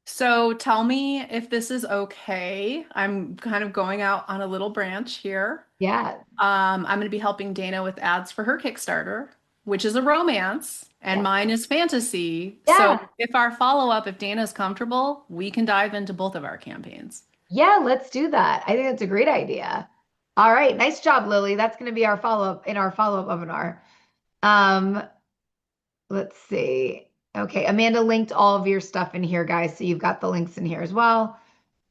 So tell me if this is okay. I'm kind of going out on a little branch here. Yeah. I'm going to be helping Dana with ads for her Kickstarter, which is a romance, and Yeah. mine is fantasy. So Yeah. if our follow-up, if Dana's comfortable, we can dive into both of our campaigns. Yeah, let's do that. I think that's a great idea. All right. Nice job, Lily. That's going to be our follow-up in our follow-up webinar. Um, let's see. Okay. Amanda linked all of your stuff in here, guys. So you've got the links in here as well.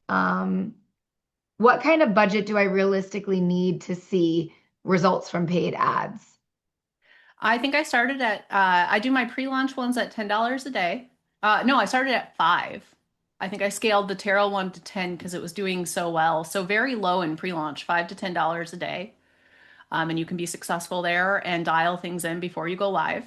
Um, what kind of budget do I realistically need to see results from paid ads? I think I started at I do my pre-launch ones at $10 a day. No, I started at 5. I think I scaled the tarot one to 10 because it was doing so well. So very low in pre-launch, $5 to $10 a day. And you can be successful there and dial things in before you go live.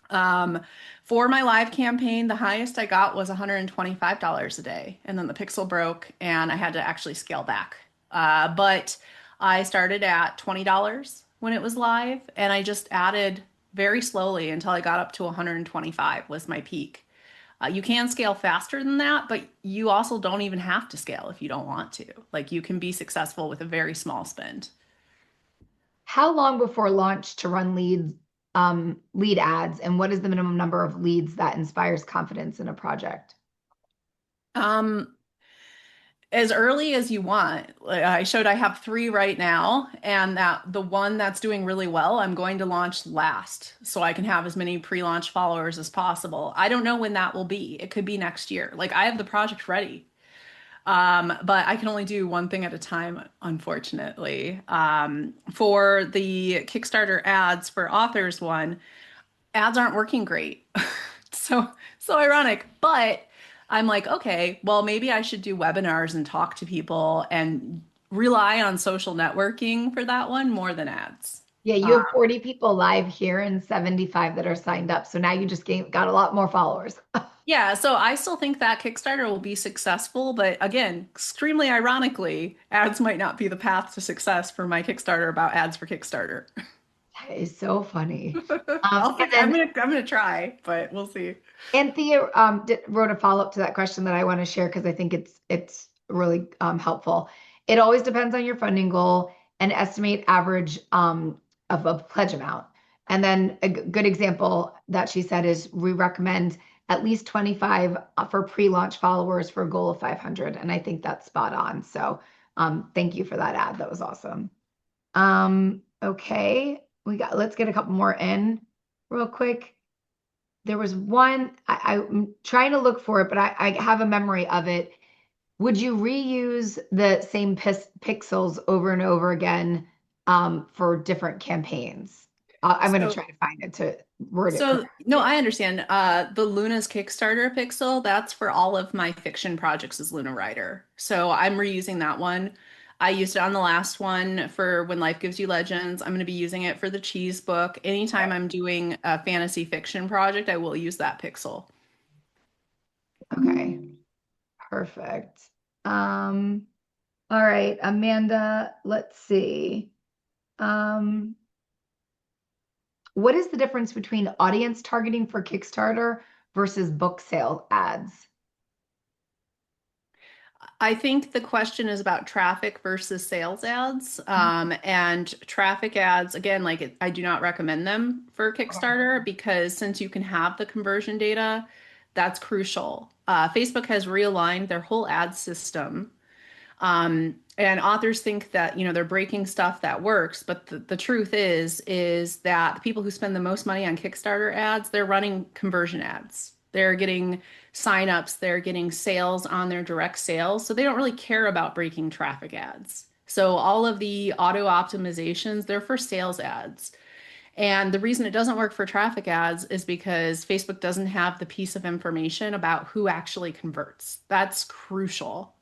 Um, for my live campaign, the highest I got was $125 a day, and then the pixel broke, and I had to actually scale back. But I started at $20 when it was live, and I just added very slowly until I got up to 125 was my peak. You can scale faster than that, but you also don't even have to scale if you don't want to. Like you can be successful with a very small spend. How long before launch to run lead ads, and what is the minimum number of leads that inspires confidence in a project? Um, as early as you want. Like, I showed I have 3 right now, and that the one that's doing really well, I'm going to launch last so I can have as many pre-launch followers as possible. I don't know when that will be. It could be next year. Like I have the project ready. But I can only do one thing at a time, unfortunately. For the Kickstarter ads for authors one, ads aren't working great. So so ironic, but I'm like, okay, well maybe I should do webinars and talk to people and rely on social networking for that one more than ads. Yeah, you have 40 people live here and 75 that are signed up. So now you just got a lot more followers. Yeah, so I still think that Kickstarter will be successful, but again, extremely ironically, ads might not be the path to success for my Kickstarter about ads for Kickstarter. That is so funny. And I'm then gonna try, but we'll see. Anthea wrote a follow-up to that question that I want to share because I think it's really helpful. It always depends on your funding goal and estimate average of a pledge amount. And then a good example that she said is we recommend at least 25 for pre-launch followers for a goal of 500. And I think that's spot on. So thank you for that ad. That was awesome. Okay, let's get a couple more in real quick. There was one, I'm trying to look for it, but I have a memory of it. Would you reuse the same pixels over and over again for different campaigns? I'm going to So try to find it to word it So, no, correctly. I understand. The Luna's Kickstarter pixel, that's for all of my fiction projects as Luna Writer. So I'm reusing that one. I used it on the last one for When Life Gives You Legends. I'm going to be using it for the Cheese book. Anytime I'm doing a fantasy fiction project, I will use that pixel. Okay, perfect. Um, all right, Amanda, let's see. Um, what is the difference between audience targeting for Kickstarter versus book sale ads? I think the question is about traffic versus sales ads. And traffic ads, again, I do not recommend them for Kickstarter because since you can have the conversion data, that's crucial. Facebook has realigned their whole ad system. And authors think that, they're breaking stuff that works, but the truth is that the people who spend the most money on Kickstarter ads, they're running conversion ads. They're getting signups, they're getting sales on their direct sales. So they don't really care about breaking traffic ads. So all of the auto optimizations, they're for sales ads. And the reason it doesn't work for traffic ads is because Facebook doesn't have the piece of information about who actually converts. That's crucial.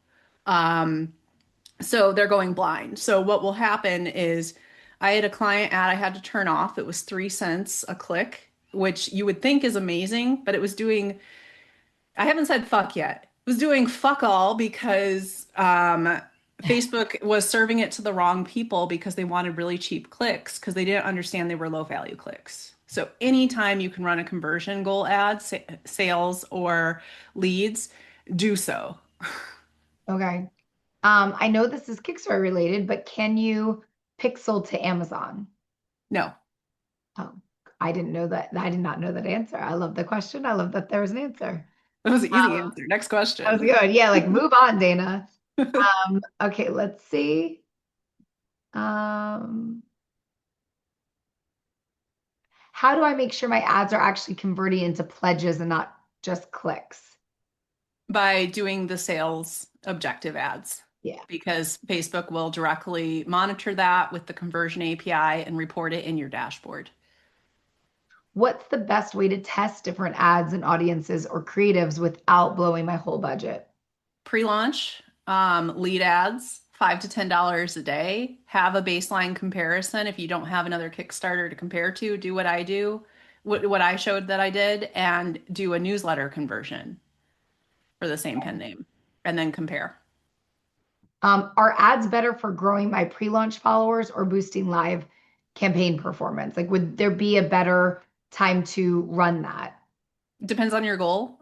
So they're going blind. So what will happen is I had a client ad I had to turn off. It was 3 cents a click, which you would think is amazing, but it was doing, I haven't said fuck yet. It was doing fuck all because Facebook was serving it to the wrong people because they wanted really cheap clicks because they didn't understand they were low value clicks. So anytime you can run a conversion goal ad, sales or leads, do so. Okay. I know this is Kickstarter related, but can you pixel to Amazon? No, Oh, I didn't know that. I did not know that answer. I love the question. I love that there was an answer. that was an easy Um, answer. Next that was question. good. Yeah, like move on, Dana. Okay, let's see. Um, how do I make sure my ads are actually converting into pledges and not just clicks? By doing the sales objective ads Yeah. because Facebook will directly monitor that with the conversion API and report it in your dashboard. What's the best way to test different ads and audiences or creatives without blowing my whole budget? Pre-launch, lead ads, $5 to $10 a day. Have a baseline comparison. If you don't have another Kickstarter to compare to, do what I do, what I showed that I did, and do a newsletter conversion for the same pen name, and then compare. Are ads better for growing my pre-launch followers or boosting live campaign performance? Like, would there be a better time to run that? Depends on your goal.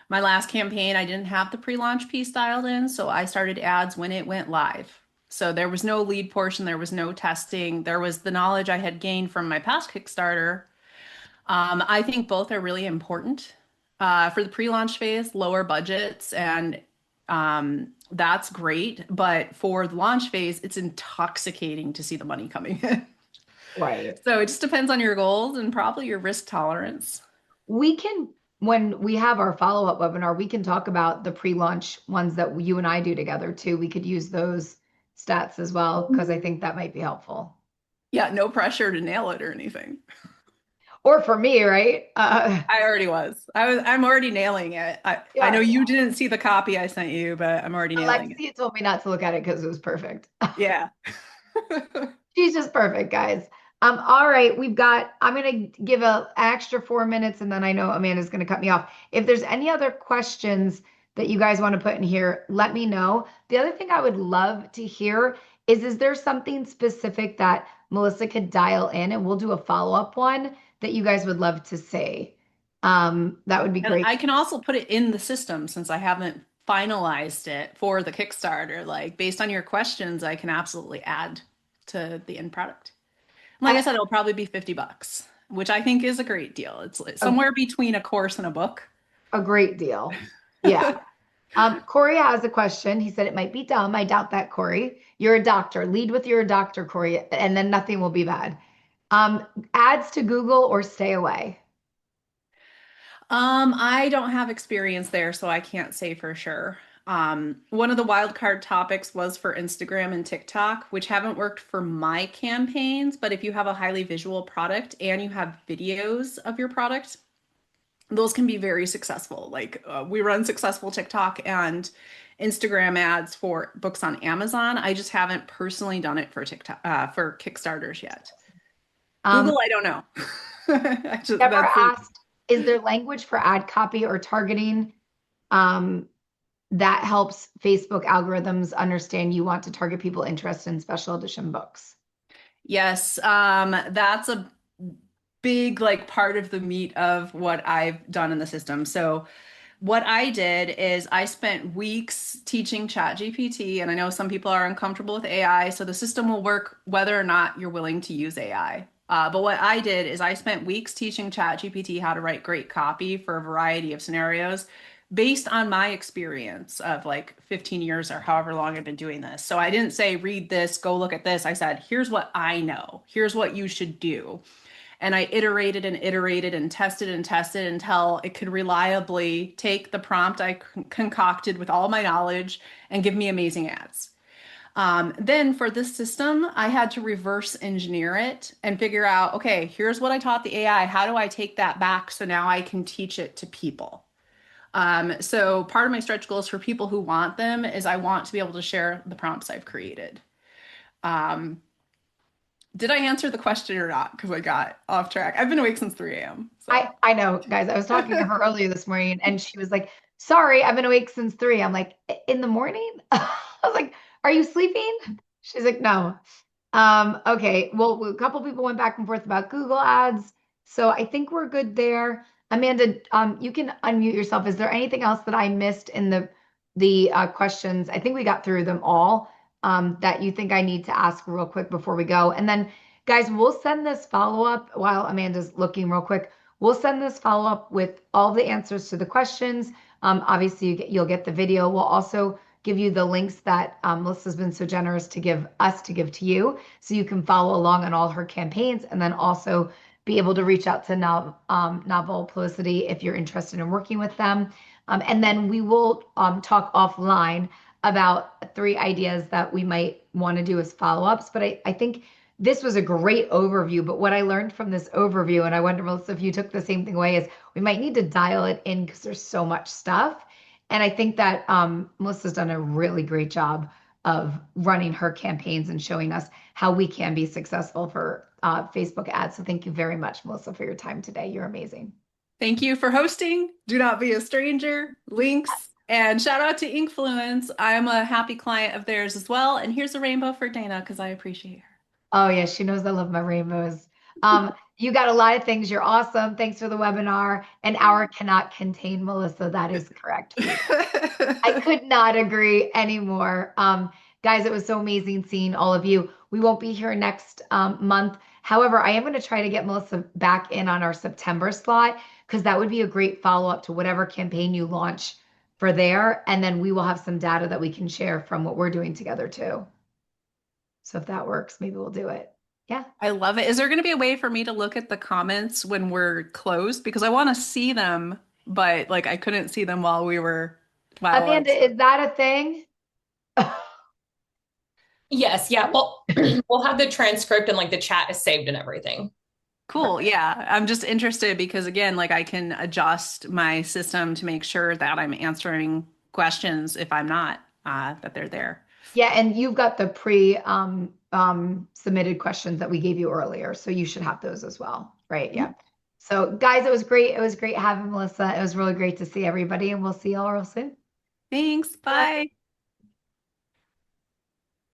My last campaign, I didn't have the pre-launch piece dialed in, so I started ads when it went live. So there was no lead portion, there was no testing, there was the knowledge I had gained from my past Kickstarter. I think both are really important. For the pre-launch phase, lower budgets, and that's great. But for the launch phase, it's intoxicating to see the money coming in. Right. So it just depends on your goals and probably your risk tolerance. We can, when we have our follow-up webinar, we can talk about the pre-launch ones that you and I do together too. We could use those stats as well because I think that might be helpful. Yeah, no pressure to nail it or anything. Or for me, right? I already was. I'm already nailing it. I know Yeah. you didn't see the copy I sent you, but I'm already nailing it. Alexia told me not to look at it because it was perfect. Yeah. She's just perfect, guys. All right, I'm gonna give a extra 4 minutes and then I know Amanda's gonna cut me off. If there's any other questions that you guys want to put in here, let me know. The other thing I would love to hear is there something specific that Melissa could dial in and we'll do a follow-up one that you guys would love to say? That would be And great. I can also put it in the system since I haven't finalized it for the Kickstarter. Like based on your questions, I can absolutely add to the end product. Like I A, said, it'll probably be $50, which I think is a great deal. It's a, somewhere between a course and a book. a great deal. Yeah. Corey has a question. He said it might be dumb. I doubt that, Corey. You're a doctor. Lead with you're a doctor, Corey, and then nothing will be bad. Ads to Google or stay away. I don't have experience there, so I can't say for sure. One of the wildcard topics was for Instagram and TikTok, which haven't worked for my campaigns, but if you have a highly visual product and you have videos of your product, those can be very successful. Like we run successful TikTok and Instagram ads for books on Amazon. I just haven't personally done it for TikTok for Kickstarters yet. Um, Google, I don't know. Never That's asked, is there language for ad copy or targeting that helps Facebook algorithms understand you want to target people interested in special edition books? yes. That's a big like part of the meat of what I've done in the system. So what I did is I spent weeks teaching ChatGPT, and I know some people are uncomfortable with AI, so the system will work whether or not you're willing to use AI. But what I did is I spent weeks teaching ChatGPT how to write great copy for a variety of scenarios based on my experience of like 15 years or however long I've been doing this. So I didn't say, read this, go look at this. I said, here's what I know, here's what you should do. And I iterated and tested until it could reliably take the prompt I concocted with all my knowledge and give me amazing ads. Then for this system, I had to reverse engineer it and figure out, okay, here's what I taught the AI. How do I take that back so now I can teach it to people? So part of my stretch goals for people who want them is I want to be able to share the prompts I've created. Um, did I answer the question or not? Because I got off track. I've been awake since 3 a.m. So I know, guys. I was talking to her earlier this morning and she was like, sorry, I've been awake since 3. I'm like, in the morning? I was like, are you sleeping? She's like, no. Okay. Well, a couple people went back and forth about Google Ads. So I think we're good there. Amanda, you can unmute yourself. Is there anything else that I missed in the questions? I think we got through them all, that you think I need to ask real quick before we go. And then, guys, we'll send this follow-up while Amanda's looking real quick. We'll send this follow-up with all the answers to the questions. Obviously, you'll get the video. We'll also give you the links that Melissa's been so generous to give us to give to you, so you can follow along on all her campaigns, and then also be able to reach out to Novel Publicity if you're interested in working with them. And then we will talk offline about 3 ideas that we might want to do as follow-ups. But I think this was a great overview. But what I learned from this overview, and I wonder, Melissa, if you took the same thing away, is we might need to dial it in because there's so much stuff. And I think that Melissa's done a really great job of running her campaigns and showing us how we can be successful for Facebook ads. So thank you very much, Melissa, for your time today. You're amazing. Thank you for hosting. Do not be a stranger. Links. And shout out to INKfluence. I'm a happy client of theirs as well. And here's a rainbow for Dana because I appreciate her. Oh, yeah, she knows I love my rainbows. You got a lot of things. You're awesome. Thanks for the webinar. An hour cannot contain Melissa. That is correct. I could not agree anymore. Guys, it was so amazing seeing all of you. We won't be here next month. However, I am going to try to get Melissa back in on our September slot because that would be a great follow-up to whatever campaign you launch for there. And then we will have some data that we can share from what we're doing together too. So if that works, maybe we'll do it. Yeah. I love it. Is there going to be a way for me to look at the comments when we're closed? Because I want to see them, but like I couldn't see them while I Amanda, was. is that a thing? Yes, yeah. Well, we'll have the transcript and like the chat is saved and everything. Cool. Yeah. I'm just interested because again, like I can adjust my system to make sure that I'm answering questions if I'm not, that they're there. Yeah, and you've got the pre submitted questions that we gave you earlier, so you should have those as well, right? Yeah. So guys, it was great. It was great having Melissa. It was really great to see everybody, and we'll see y'all real soon. Thanks. Bye.